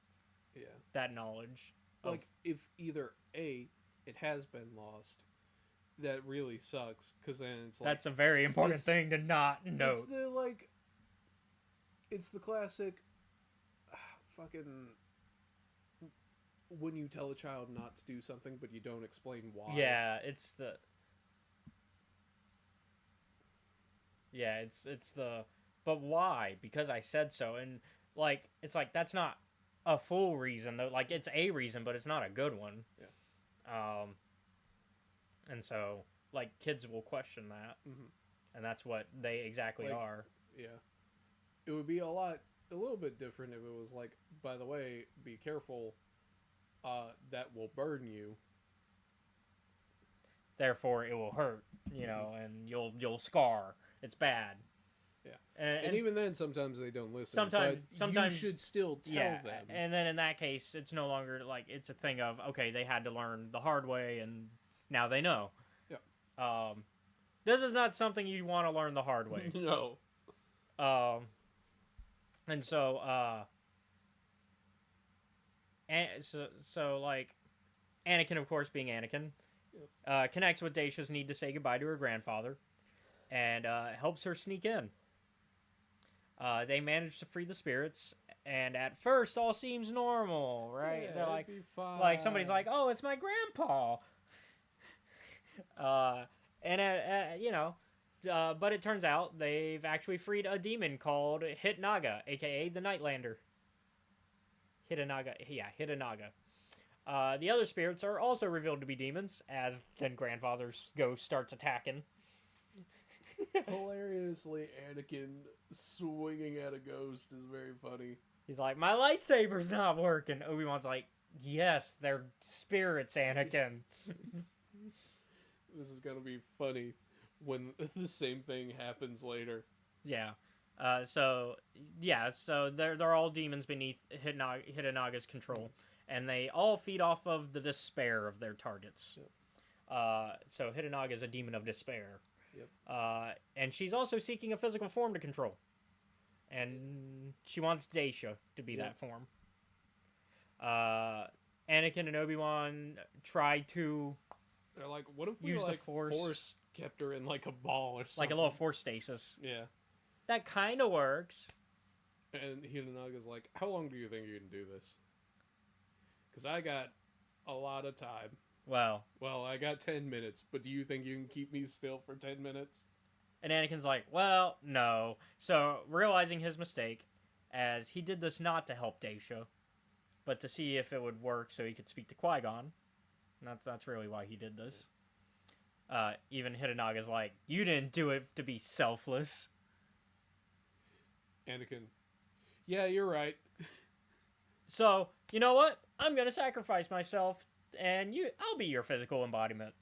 Yeah. That knowledge. Like, if either A, it has been lost, that really sucks, because then it's like... That's a very important thing to not note. It's the classic... fucking... when you tell a child not to do something, but you don't explain why. Yeah, it's the... Yeah, it's the... But why? Because I said so. And, like, it's like, that's not a full reason, though. Like, it's a reason, but it's not a good one. Yeah. And so, like, kids will question that. Mm-hmm. And that's what they exactly are. Yeah. It would be a little bit different if it was like, by the way, be careful, that will burn you. Therefore, it will hurt, and you'll scar. It's bad. Yeah. And even then, sometimes they don't listen. Sometimes you should still tell them. And then in that case, it's no longer like, it's a thing of, okay, they had to learn the hard way, and now they know. Yeah. This is not something you want to learn the hard way. No. And so, like, Anakin, of course, being Anakin, connects with Dacia's need to say goodbye to her grandfather, and helps her sneak in. They manage to free the spirits, and at first, all seems normal, right? Yeah, They're it'd like, be fine. like somebody's like, "Oh, it's my grandpa," but it turns out they've actually freed a demon called Hitnaga, aka the Nightlander. Hitanaga. The other spirits are also revealed to be demons, as then grandfather's ghost starts attacking. Hilariously, Anakin swinging at a ghost is very funny. He's like, my lightsaber's not working. Obi-Wan's like, yes, they're spirits, Anakin. This is gonna be funny when the same thing happens later. Yeah. So they're all demons beneath Hidenaga's control, and they all feed off of the despair of their targets. Yep. So Hidenaga is a demon of despair. Yep. And she's also seeking a physical form to control, and she wants Dacia to be that form. Anakin and Obi-Wan try to. They're like, what if we use like the force kept her in like a ball or something? Like a little force stasis. Yeah. That kind of works. And Hidenaga's like, how long do you think you can do this? Because I got a lot of time. Well, I got 10 minutes, but do you think you can keep me still for 10 minutes? And Anakin's like, well, no. So, realizing his mistake, as he did this not to help Dacia, but to see if it would work so he could speak to Qui-Gon. And that's really why he did this. Even Hidenaga's like, you didn't do it to be selfless. Anakin, yeah, you're right. So, you know what? I'm gonna sacrifice myself, and I'll be your physical embodiment.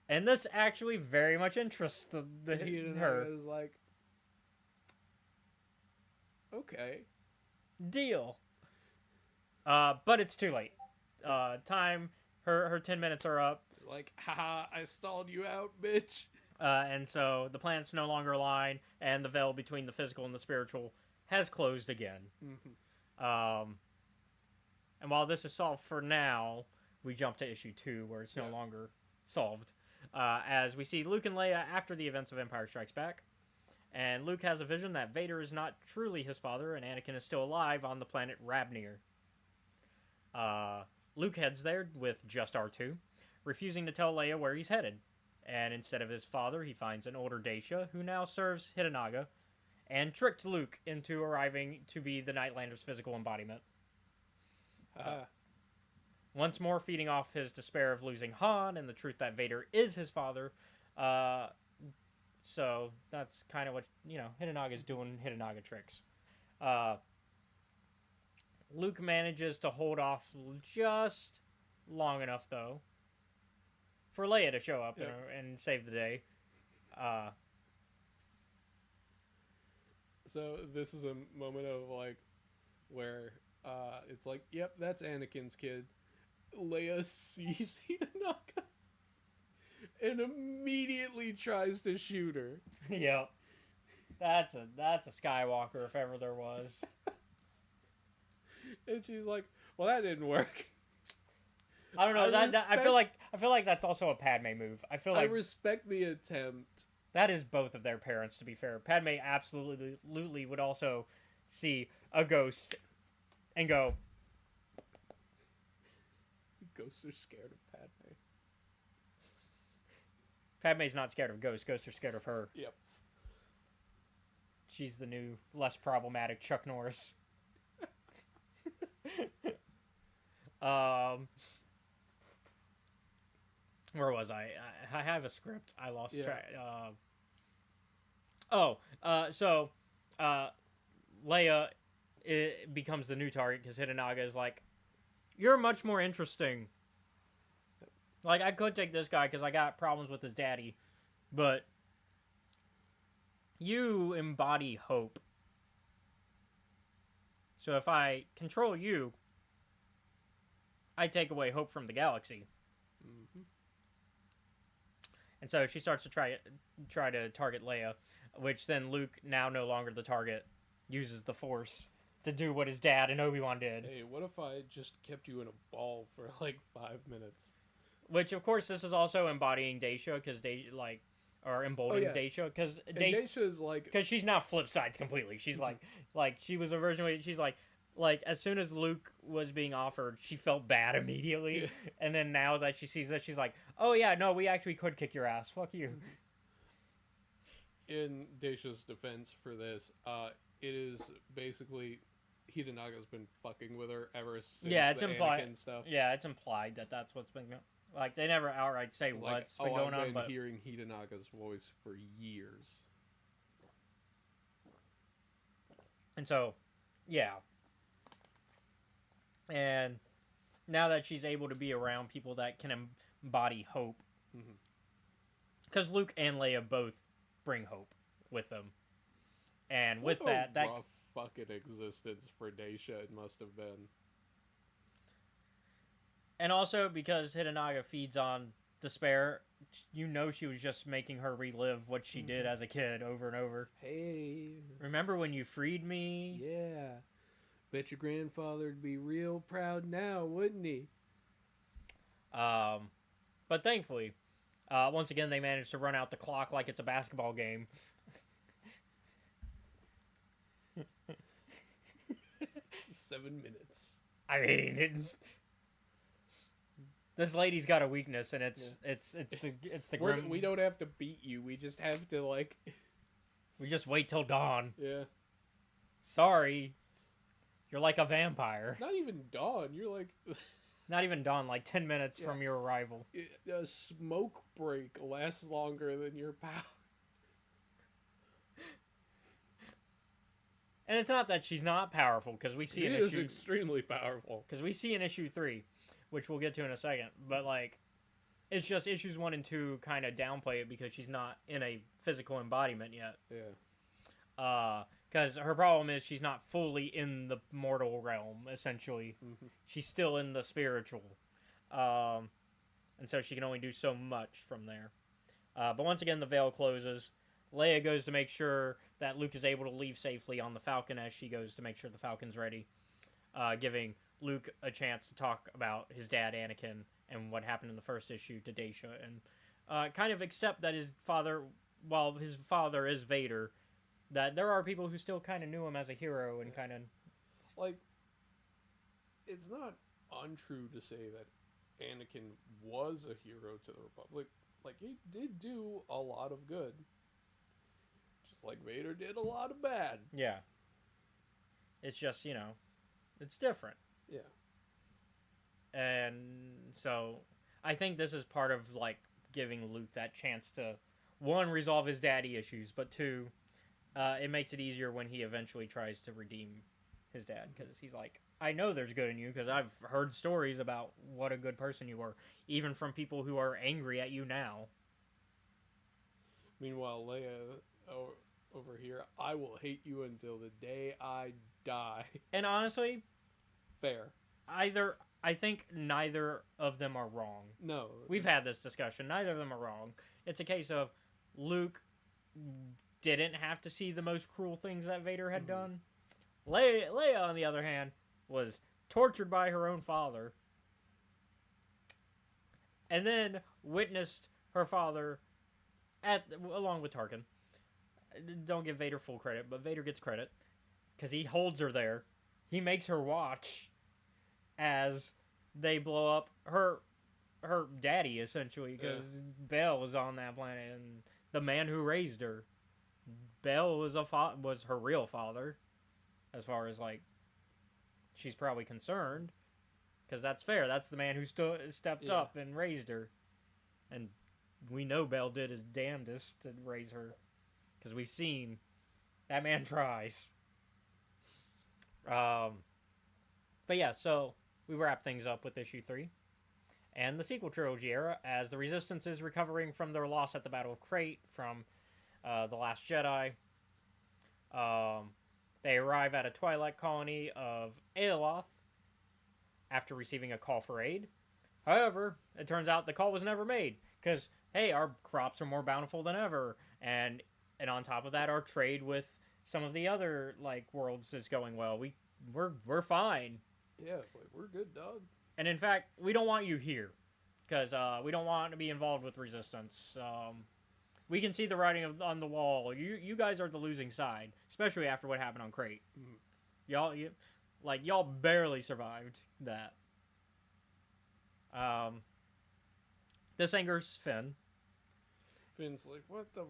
And this actually very much interests her. Hidenaga's like, okay. Deal. But it's too late. Her 10 minutes are up. Like, haha, I stalled you out, bitch. And so the planets no longer align, and the veil between the physical and the spiritual has closed again. Mm-hmm. And while this is solved for now, we jump to issue 2, where it's no longer solved. As we see Luke and Leia after the events of Empire Strikes Back. And Luke has a vision that Vader is not truly his father, and Anakin is still alive on the planet Rabnir. Luke heads there with just R2, refusing to tell Leia where he's headed. And instead of his father, he finds an older Dacia, who now serves Hidenaga, and tricked Luke into arriving to be the Nightlander's physical embodiment. Once more feeding off his despair of losing Han and the truth that Vader is his father. So that's kind of what, Hidenaga's doing Hidenaga tricks. Luke manages to hold off just long enough, though, for Leia to show up and save the day. So this is a moment of, like, where it's like, yep, that's Anakin's kid. Leia sees Hidenaka and immediately tries to shoot her. Yep. That's a Skywalker if ever there was. And she's like, well, that didn't work. I don't know. I feel like that's also a Padme move. I respect the attempt. That is both of their parents, to be fair. Padme absolutely would also see a ghost and go, ghosts are scared of Padme. Padme's not scared of ghosts. Ghosts are scared of her. Yep. She's the new, less problematic Chuck Norris. Where was I? I have a script. I lost track. So Leia becomes the new target because Hidenaga is like, you're much more interesting. Like, I could take this guy because I got problems with his daddy, but you embody hope. So if I control you, I take away hope from the galaxy. Mm-hmm. And so she starts to try to target Leia, which then Luke, now no longer the target, uses the Force to do what his dad and Obi-Wan did. Hey, what if I just kept you in a ball for like 5 minutes? Which, of course, this is also embodying Daisha, because or emboldening Daisha, because Daisha is like, because she's now flip sides completely. She's like she was originally. She's like as soon as Luke was being offered, she felt bad immediately, and then now that she sees that, she's like, oh yeah, no, we actually could kick your ass. Fuck you. In Daisha's defense for this, it is basically Hidenaga's been fucking with her ever since It's the implied. Anakin stuff. Yeah, it's implied that that's what's been like. They never outright say what's been going on, I've been but hearing Hidenaga's voice for years. And so, yeah. And now that she's able to be around people that can embody hope, because Luke and Leia both bring hope with them, and with that rough fucking existence for Daisha it must have been. And also because Hidenaga feeds on despair, you know she was just making her relive what she did as a kid over and over. Hey, remember when you freed me? Yeah. Bet your grandfather'd be real proud now, wouldn't he? But thankfully, once again, they managed to run out the clock like it's a basketball game. 7 minutes. I mean, this lady's got a weakness, and it's the grim. We don't have to beat you. We just have to like. We just wait till dawn. Yeah. Sorry, you're like a vampire. Not even dawn. You're like. Not even dawn. Like 10 minutes from your arrival. A smoke break lasts longer than your power. And it's not that she's not powerful, because we see She is extremely powerful. Because we see in issue 3, which we'll get to in a second, but like, it's just issues 1 and 2 kind of downplay it because she's not in a physical embodiment yet. Yeah. Because her problem is she's not fully in the mortal realm, essentially. She's still in the spiritual. And so she can only do so much from there. But once again, the veil closes. Leia goes to make sure that Luke is able to leave safely on the Falcon as she goes to make sure the Falcon's ready, giving Luke a chance to talk about his dad, Anakin, and what happened in the first issue to Daisha, and kind of accept that his father, while his father is Vader, that there are people who still kind of knew him as a hero and kind of... Like, it's not untrue to say that Anakin was a hero to the Republic. Like, he did do a lot of good. Just like Vader did a lot of bad. Yeah. It's just, it's different. Yeah. And so, I think this is part of, like, giving Luke that chance to, 1, resolve his daddy issues, but 2, it makes it easier when he eventually tries to redeem his dad, because he's like, I know there's good in you, because I've heard stories about what a good person you were, even from people who are angry at you now. Meanwhile, Leia over here, I will hate you until the day I die. And honestly, fair. I think neither of them are wrong. No. We've had this discussion. Neither of them are wrong. It's a case of Luke didn't have to see the most cruel things that Vader had done. Leia, on the other hand, was tortured by her own father. And then witnessed her father, along with Tarkin. Don't give Vader full credit, but Vader gets credit. Because he holds her there. He makes her watch as they blow up her daddy, essentially. Because Bell was on that planet, and the man who raised her. Bell was her real father, as far as, like, she's probably concerned, because that's fair. That's the man who stepped up and raised her, and we know Bell did his damnedest to raise her, because we've seen that man tries. But yeah, so we wrap things up with issue 3, and the sequel trilogy era, as the Resistance is recovering from their loss at the Battle of Crate from The Last Jedi. They arrive at a twilight colony of Aeloth after receiving a call for aid. However, it turns out the call was never made because hey, our crops are more bountiful than ever, and on top of that, our trade with some of the other like worlds is going well. We're fine, Yeah, like we're good, dog. and in fact, we don't want you here because we don't want to be involved with resistance. We can see the writing on the wall. You guys are the losing side, especially after what happened on Crate. Mhm. Y'all barely survived that. This angers Finn, Finn's like, what the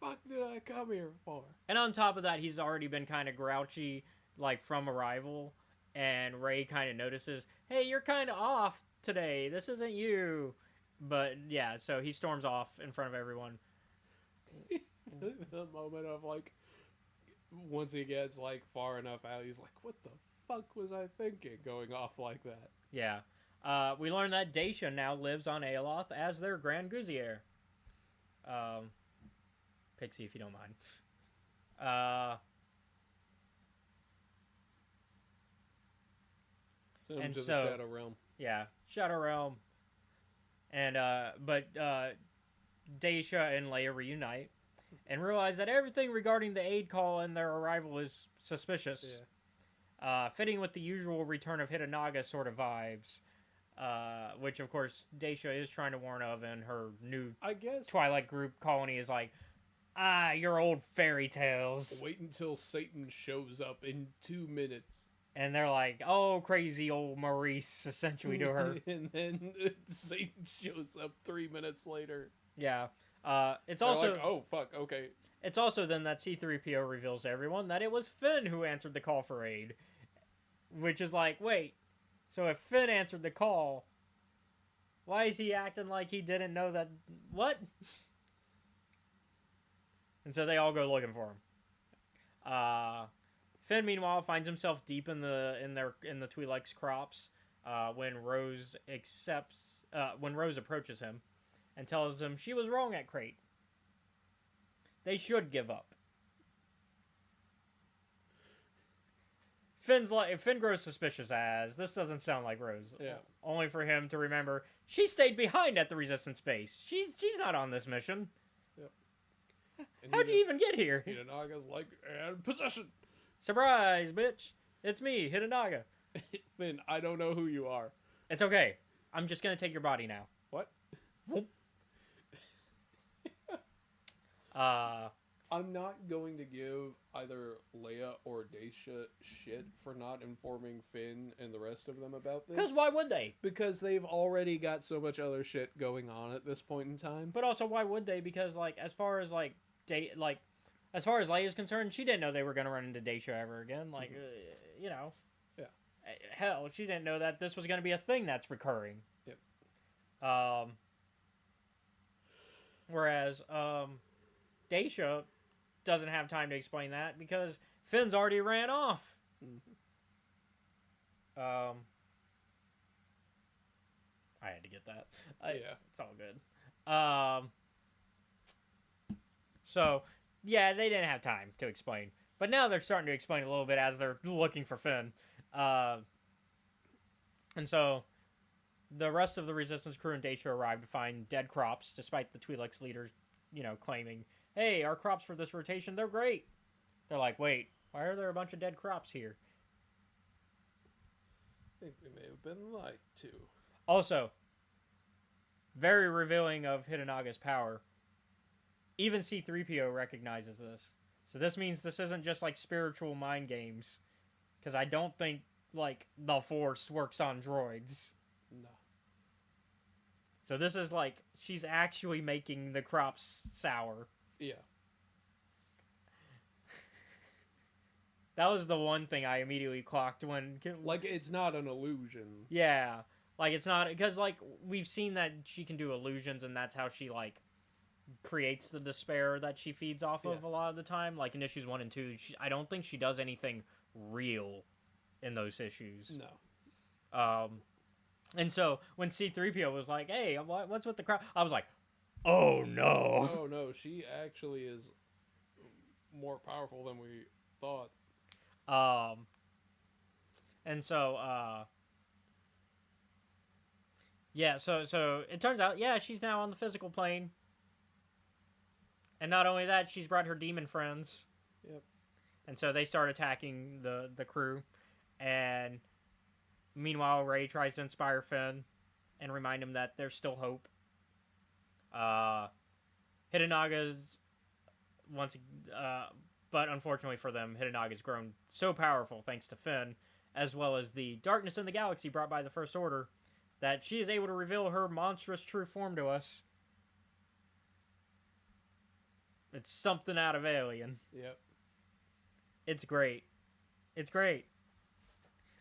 fuck did I come here for? and on top of that, he's already been kind of grouchy, like from Arrival, and Ray kind of notices, hey, you're kind of off today. This isn't you. But yeah, so he storms off in front of everyone. The moment of like, once he gets like far enough out, he's like, what the fuck was I thinking going off like that? Yeah. We learn that Dacia now lives on Aeloth as their Grand Gousier. Pixie, if you don't mind. Send him And to so- the Shadow Realm. Yeah, Shadow Realm. And but Dacia and Leia reunite and realize that everything regarding the aid call and their arrival is suspicious. Yeah. Fitting with the usual return of Hitanaga sort of vibes. Which of course Dacia is trying to warn of, and her new I guess Twilight group colony is like, your old fairy tales. wait until Satan shows up in 2 minutes. And they're like, oh, crazy old Maurice, essentially to her. And then Satan shows up 3 minutes later. Yeah. It's They're also like, oh fuck, okay. it's also then that C-3PO reveals to everyone that it was Finn who answered the call for aid. Which is like, wait, so if Finn answered the call, why is he acting like he didn't know that? What? And so they all go looking for him. Finn, meanwhile, finds himself deep in the Twi'leks crops when Rose approaches him and tells him she was wrong at Crate. They should give up. Finn grows suspicious as this doesn't sound like Rose. Yeah. Only for him to remember she stayed behind at the Resistance base. She's not on this mission. And How'd you even get here? Hidanaga's like, and possession. Surprise, bitch! It's me, Hitanaga. Finn, I don't know who you are. It's okay. I'm just gonna take your body now. What? I'm not going to give either Leia or Dacia shit for not informing Finn and the rest of them about this. Because why would they? Because they've already got so much other shit going on at this point in time. But also, why would they? Because as far as Leia's concerned, she didn't know they were gonna run into Dacia ever again. Yeah. Hell, she didn't know that this was gonna be a thing that's recurring. Yep. Whereas Dacia doesn't have time to explain that because Finn's already ran off. I had to get that. Yeah. It's all good. So, yeah, they didn't have time to explain. But now they're starting to explain a little bit as they're looking for Finn. And so, the rest of the Resistance crew and Dacia arrive to find dead crops, despite the Twi'leks leaders, claiming, hey, our crops for this rotation, they're great. They're like, wait, why are there a bunch of dead crops here? I think we may have been lied to. Also, very revealing of Hidanaga's power. Even C-3PO recognizes this. So this means this isn't just like spiritual mind games. Because I don't think, the Force works on droids. No. So this is she's actually making the crops sour. Yeah. That was the one thing I immediately clocked when... It's not an illusion. Yeah. It's not... Because, we've seen that she can do illusions, and that's how she, creates the despair that she feeds off of a lot of the time. In issues 1 and 2, I don't think she does anything real in those issues. No. And so, when C-3PO was like, hey, what's with the crowd? I was like, oh, no. Oh, no. She actually is more powerful than we thought. And so, Yeah, so it turns out, yeah, she's now on the physical plane. And not only that, she's brought her demon friends. Yep. And so they start attacking the crew. And meanwhile, Rey tries to inspire Finn and remind him that there's still hope. Hidenaga's once, but unfortunately for them, Hidenaga's grown so powerful thanks to Finn, as well as the darkness in the galaxy brought by the First Order, that she is able to reveal her monstrous true form to us. It's something out of Alien. Yep. It's great. It's great.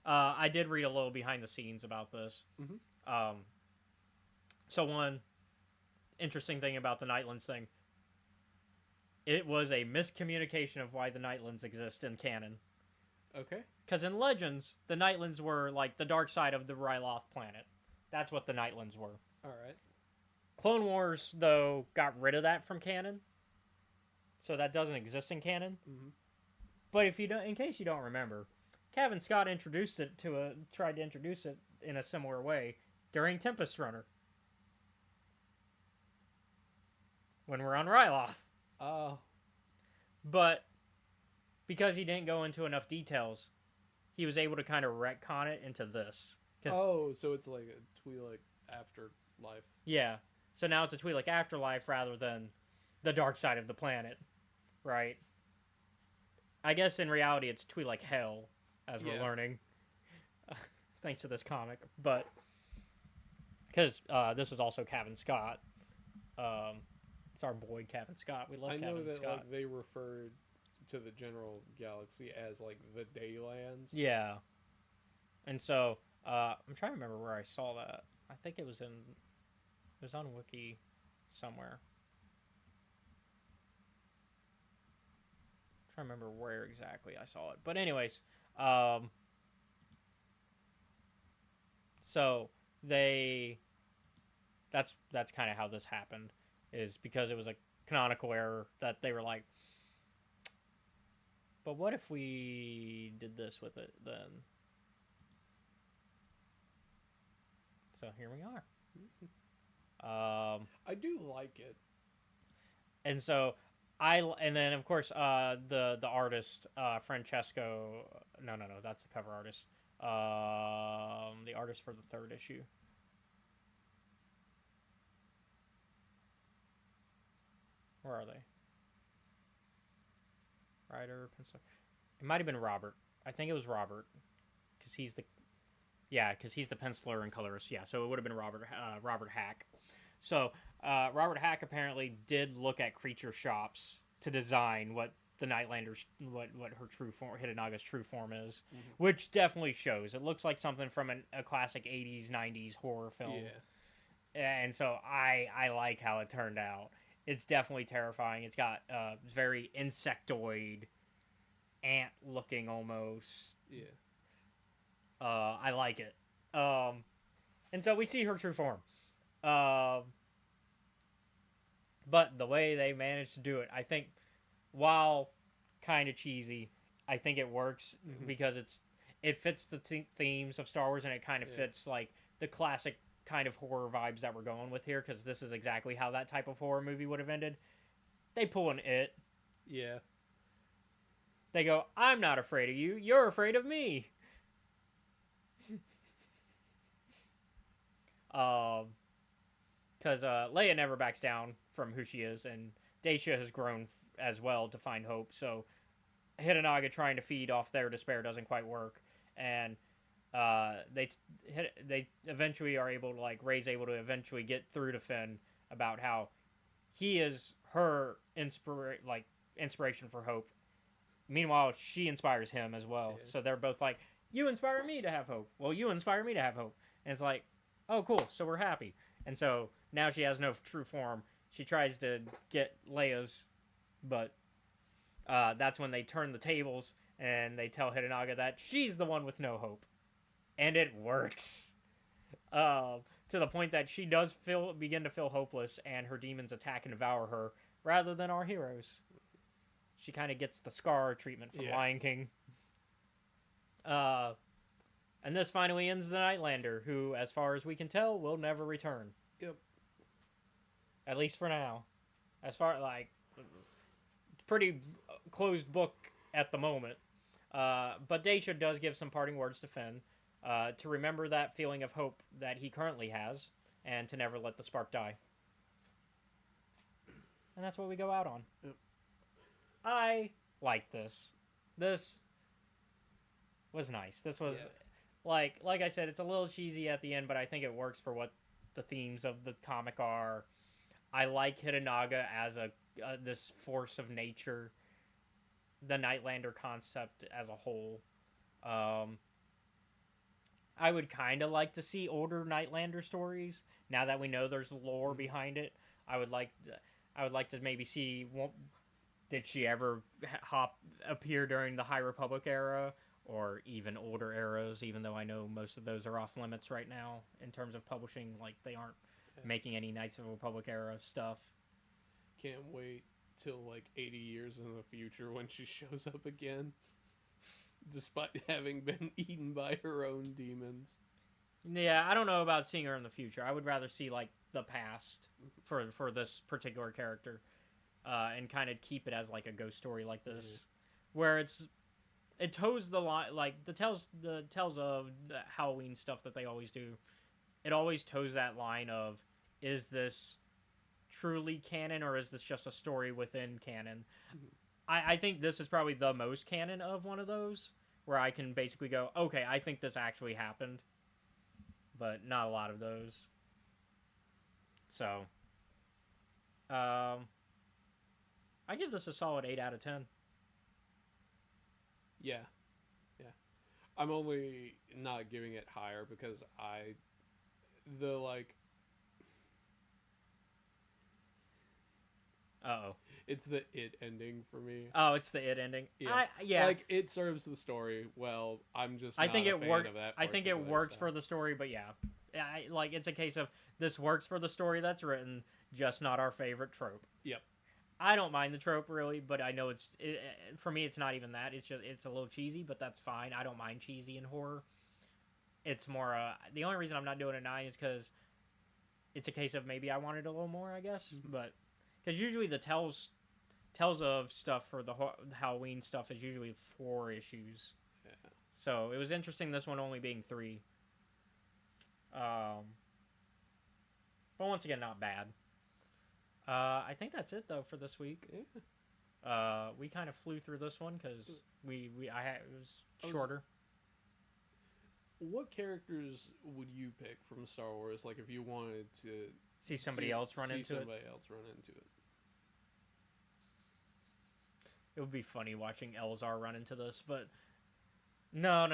I did read a little behind the scenes about this. Mm-hmm. So one interesting thing about the Nightlands thing, it was a miscommunication of why the Nightlands exist in canon. Okay. Because in Legends, the Nightlands were like the dark side of the Ryloth planet. That's what the Nightlands were. All right. Clone Wars, though, got rid of that from canon. So that doesn't exist in canon. Mm-hmm. But if you don't, in case you don't remember, Kevin Scott tried to introduce it in a similar way during Tempest Runner. When we're on Ryloth. Oh. But because he didn't go into enough details, he was able to kind of retcon it into this. Oh, so it's like a Twi'lek afterlife. Yeah. So now it's a Twi'lek afterlife rather than the dark side of the planet. Right? I guess in reality it's Twi'lek hell, as we're learning. Thanks to this comic. But, because this is also Kevin Scott. It's our boy Kevin Scott. We love Kevin Scott. I know that like, they referred to the general galaxy as like the Daylands. Yeah. And so, I'm trying to remember where I saw that. I think it was on Wiki somewhere. I'm trying to remember where exactly I saw it. But anyways, so that's kind of how this happened, is because it was a canonical error that they were like, but what if we did this with it then? So here we are. I do like it. And so and then of course the artist Francesco, no, that's the cover artist. The artist for the third issue. Where are they? Writer, pencil. It might have been Robert. I think it was Robert, because he's the penciler and colorist. Yeah, so it would have been Robert Hack. So Robert Hack apparently did look at creature shops to design what the Nightlanders, what her true form, Hidenaga's true form is, which definitely shows. It looks like something from a classic 80s, 90s horror film. Yeah. And so I like how it turned out. It's definitely terrifying. It's got very insectoid, ant-looking almost. Yeah. I like it. And so we see her true form. But the way they managed to do it, I think, while kind of cheesy, I think it works because it fits the themes of Star Wars, and it kind of fits like the classic kind of horror vibes that we're going with here, because this is exactly how that type of horror movie would have ended. They pull an It. Yeah. They go, I'm not afraid of you, you're afraid of me. Because Leia never backs down from who she is, and Dacia has grown as well to find hope, so Hidenaga trying to feed off their despair doesn't quite work, and they eventually are able to, like, Rey's able to eventually get through to Finn about how he is her inspiration for hope. Meanwhile, she inspires him as well. Yeah. So they're both like, you inspire me to have hope. Well, you inspire me to have hope. And it's like, oh, cool. So we're happy. And so now she has no true form. She tries to get Leia's, but that's when they turn the tables and they tell Hidenaga that she's the one with no hope. And it works. To the point that she does begin to feel hopeless, and her demons attack and devour her rather than our heroes. She kind of gets the Scar treatment from Lion King. And this finally ends the Nightlander, who, as far as we can tell, will never return. Yep. At least for now. As far, like, pretty closed book at the moment. But Daisha does give some parting words to Finn, to remember that feeling of hope that he currently has, and to never let the spark die. And that's what we go out on. Yep. I like this. This was nice. This was, like I said, it's a little cheesy at the end, but I think it works for what the themes of the comic are. I like Hitanaga as this force of nature, the Nightlander concept as a whole. I would kind of like to see older Nightlander stories. Now that we know there's lore behind it, I would like to maybe see. Did she ever appear during the High Republic era, or even older eras? Even though I know most of those are off limits right now in terms of publishing, like they aren't making any Knights of the Republic era stuff. Can't wait till like 80 years in the future when she shows up again, despite having been eaten by her own demons. Yeah, I don't know about seeing her in the future. I would rather see like the past for this particular character, and kind of keep it as like a ghost story like this, where it toes the line, like the tells of the Halloween stuff that they always do. It always toes that line of, is this truly canon or is this just a story within canon? I think this is probably the most canon of one of those, where I can basically go, okay, I think this actually happened, but not a lot of those. So, I give this a solid 8 out of 10. Yeah. I'm only not giving it higher because Uh-oh. It's the it ending for me. Oh, it's the it ending. Yeah. Yeah. Like, it serves the story well. I'm just not I think a it fan worked. of that. I think it works so. for the story, but yeah, like it's a case of this works for the story that's written, just not our favorite trope. Yep. I don't mind the trope really, but I know for me it's not even that. It's a little cheesy, but that's fine. I don't mind cheesy in horror. It's more the only reason I'm not doing a 9 is because it's a case of maybe I wanted a little more, I guess. But because usually the tells of stuff for the Halloween stuff is usually 4 issues. Yeah. So it was interesting this one only being 3. But once again, not bad. I think that's it though for this week. Yeah. We kind of flew through this one because it was shorter. What characters would you pick from Star Wars? Like, if you wanted to see somebody else run into it. It would be funny watching Elzar run into this, but no.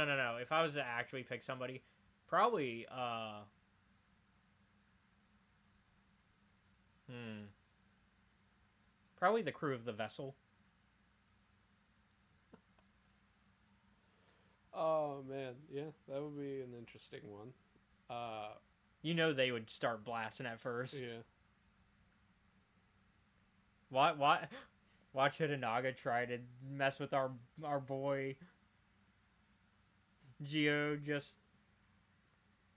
If I was to actually pick somebody, probably probably the crew of the vessel. Oh man, yeah, that would be an interesting one. You know they would start blasting at first. Yeah. What? Watch Hitanaga try to mess with our boy Geo, just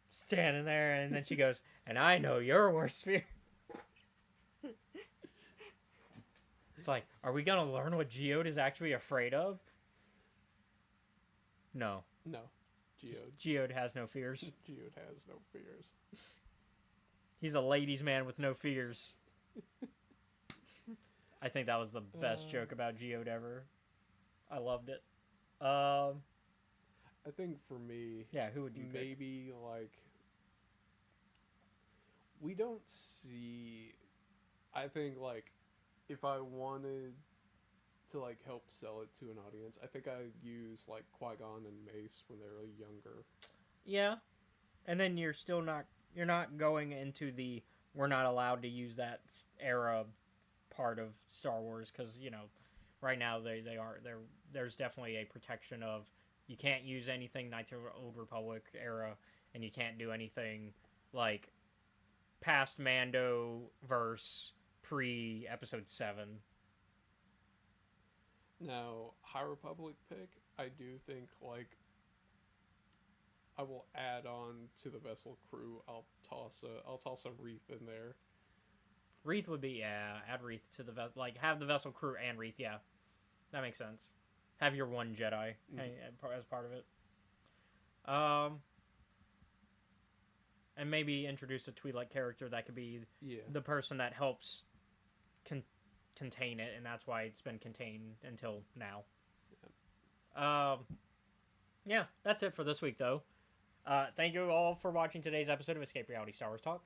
standing there, and then she goes, "And I know your worst fear." It's like, are we gonna learn what Geode is actually afraid of? No. Geode has no fears. Geode has no fears. He's a ladies' man with no fears. I think that was the best joke about Geode ever. I loved it. I think for me, who would you maybe pick? Like, we don't see. I think like, if I wanted to like help sell it to an audience, I think I'd use like Qui-Gon and Mace when they were younger. Yeah, and then you're not going into the we're not allowed to use that era part of Star Wars, because right now there's definitely a protection of you can't use anything Knights of the Old Republic era, and you can't do anything like past Mando verse pre Episode 7. Now, High Republic pick, I do think like I will add on to the vessel crew. I'll toss a wreath in there. Wreath would be, add Wreath to the vessel. Like, have the vessel crew and Wreath, yeah. That makes sense. Have your one Jedi as part of it. And maybe introduce a Twi'lek character that could be the person that helps contain it, and that's why it's been contained until now. Yeah, that's it for this week, though. Thank you all for watching today's episode of Escape Reality Star Wars Talk.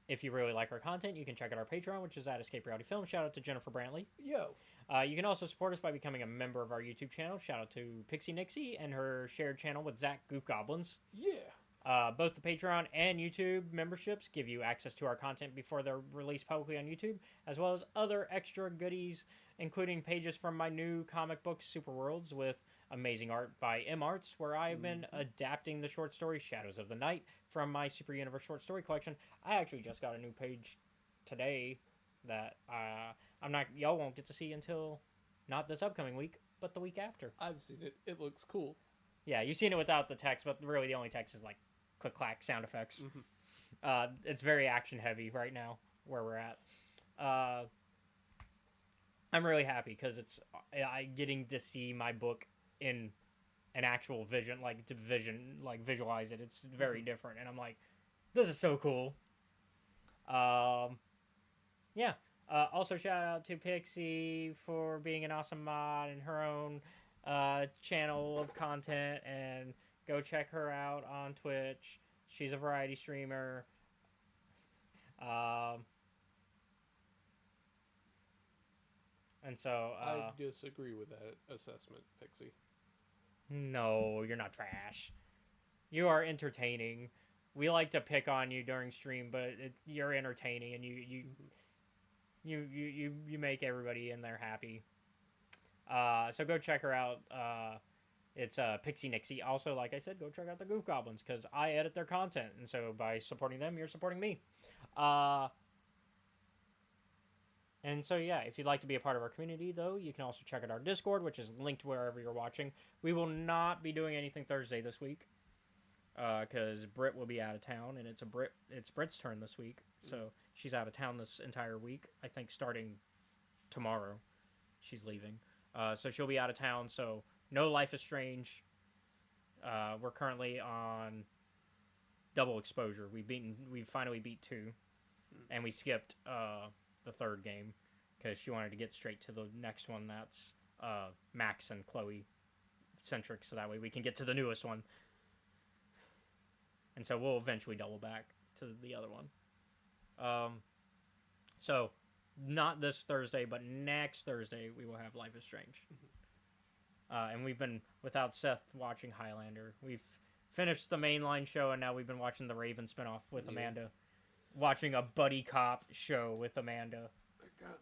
If you really like our content, you can check out our Patreon, which is at Escape Reality Film. Shout out to Jennifer Brantley. Yo. You can also support us by becoming a member of our YouTube channel. Shout out to Pixie Nixie and her shared channel with Zach Goof Goblins. Yeah. Both the Patreon and YouTube memberships give you access to our content before they're released publicly on YouTube, as well as other extra goodies, including pages from my new comic book, Super Worlds, with amazing art by M Arts, where I've been adapting the short story Shadows of the Night from my Super Universe short story collection. I actually just got a new page today that y'all won't get to see until not this upcoming week, but the week after. I've seen it. It looks cool. Yeah, you've seen it without the text, but really the only text is like click clack sound effects. It's very action heavy right now where we're at. I'm really happy because I getting to see my book in an actual vision, like to visualize it. It's very different, and I'm like, this is so cool. Yeah. Also, shout out to Pixie for being an awesome mod and her own channel of content, and go check her out on Twitch. She's a variety streamer. And so I disagree with that assessment, Pixie. No, you're not trash. You are entertaining. We like to pick on you during stream, but you're entertaining, and you make everybody in there happy. So go check her out. It's Pixie Nixie. Also, like I said, go check out the Goof Goblins, because I edit their content, and so by supporting them, you're supporting me. And so, yeah, if you'd like to be a part of our community, though, you can also check out our Discord, which is linked wherever you're watching. We will not be doing anything Thursday this week, because Britt will be out of town, and it's Britt's turn this week. So she's out of town this entire week. I think starting tomorrow, she's leaving. So she'll be out of town. So no Life is Strange. We're currently on double exposure. We finally beat 2, and we skipped the third game because she wanted to get straight to the next one. That's Max and Chloe centric, so that way we can get to the newest one. And so we'll eventually double back to the other one. So not this Thursday, but next Thursday we will have Life is Strange. And we've been without Seth watching Highlander. We've finished the mainline show, and now we've been watching the Raven spinoff with Amanda. Watching a buddy cop show with Amanda. That got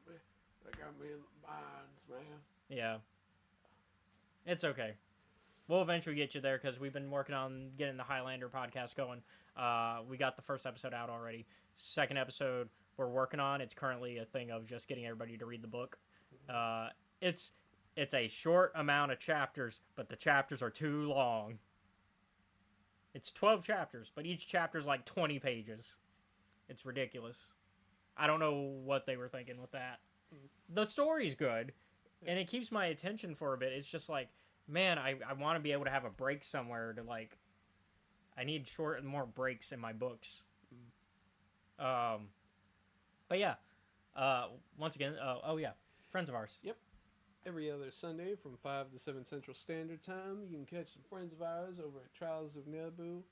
me in the minds, man. Yeah. It's okay. We'll eventually get you there, because we've been working on getting the Highlander podcast going. We got the first episode out already. Second episode we're working on. It's currently a thing of just getting everybody to read the book. It's a short amount of chapters, but the chapters are too long. It's 12 chapters, but each chapter is like 20 pages. It's ridiculous. I don't know what they were thinking with that. The story's good, and it keeps my attention for a bit. It's just like, man, I want to be able to have a break somewhere to, like, I need more breaks in my books. But yeah, once again, friends of ours. Yep. Every other Sunday from 5 to 7 Central Standard Time, you can catch some friends of ours over at Trials of Naboo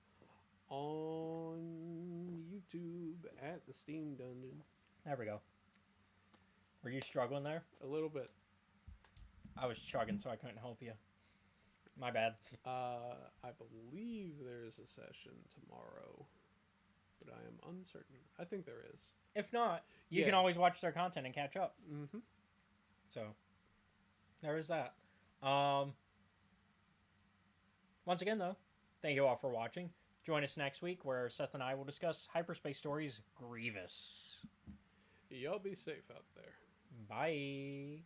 on YouTube at the Steam Dungeon. There we go. Were you struggling there? A little bit. I was chugging, so I couldn't help you. My bad. I believe there's a session tomorrow, but I am uncertain. I think there is. If not, you can always watch their content and catch up. Mm-hmm. So, there is that. Once again, though, thank you all for watching. Join us next week where Seth and I will discuss Hyperspace Stories Grievous. Y'all be safe out there. Bye.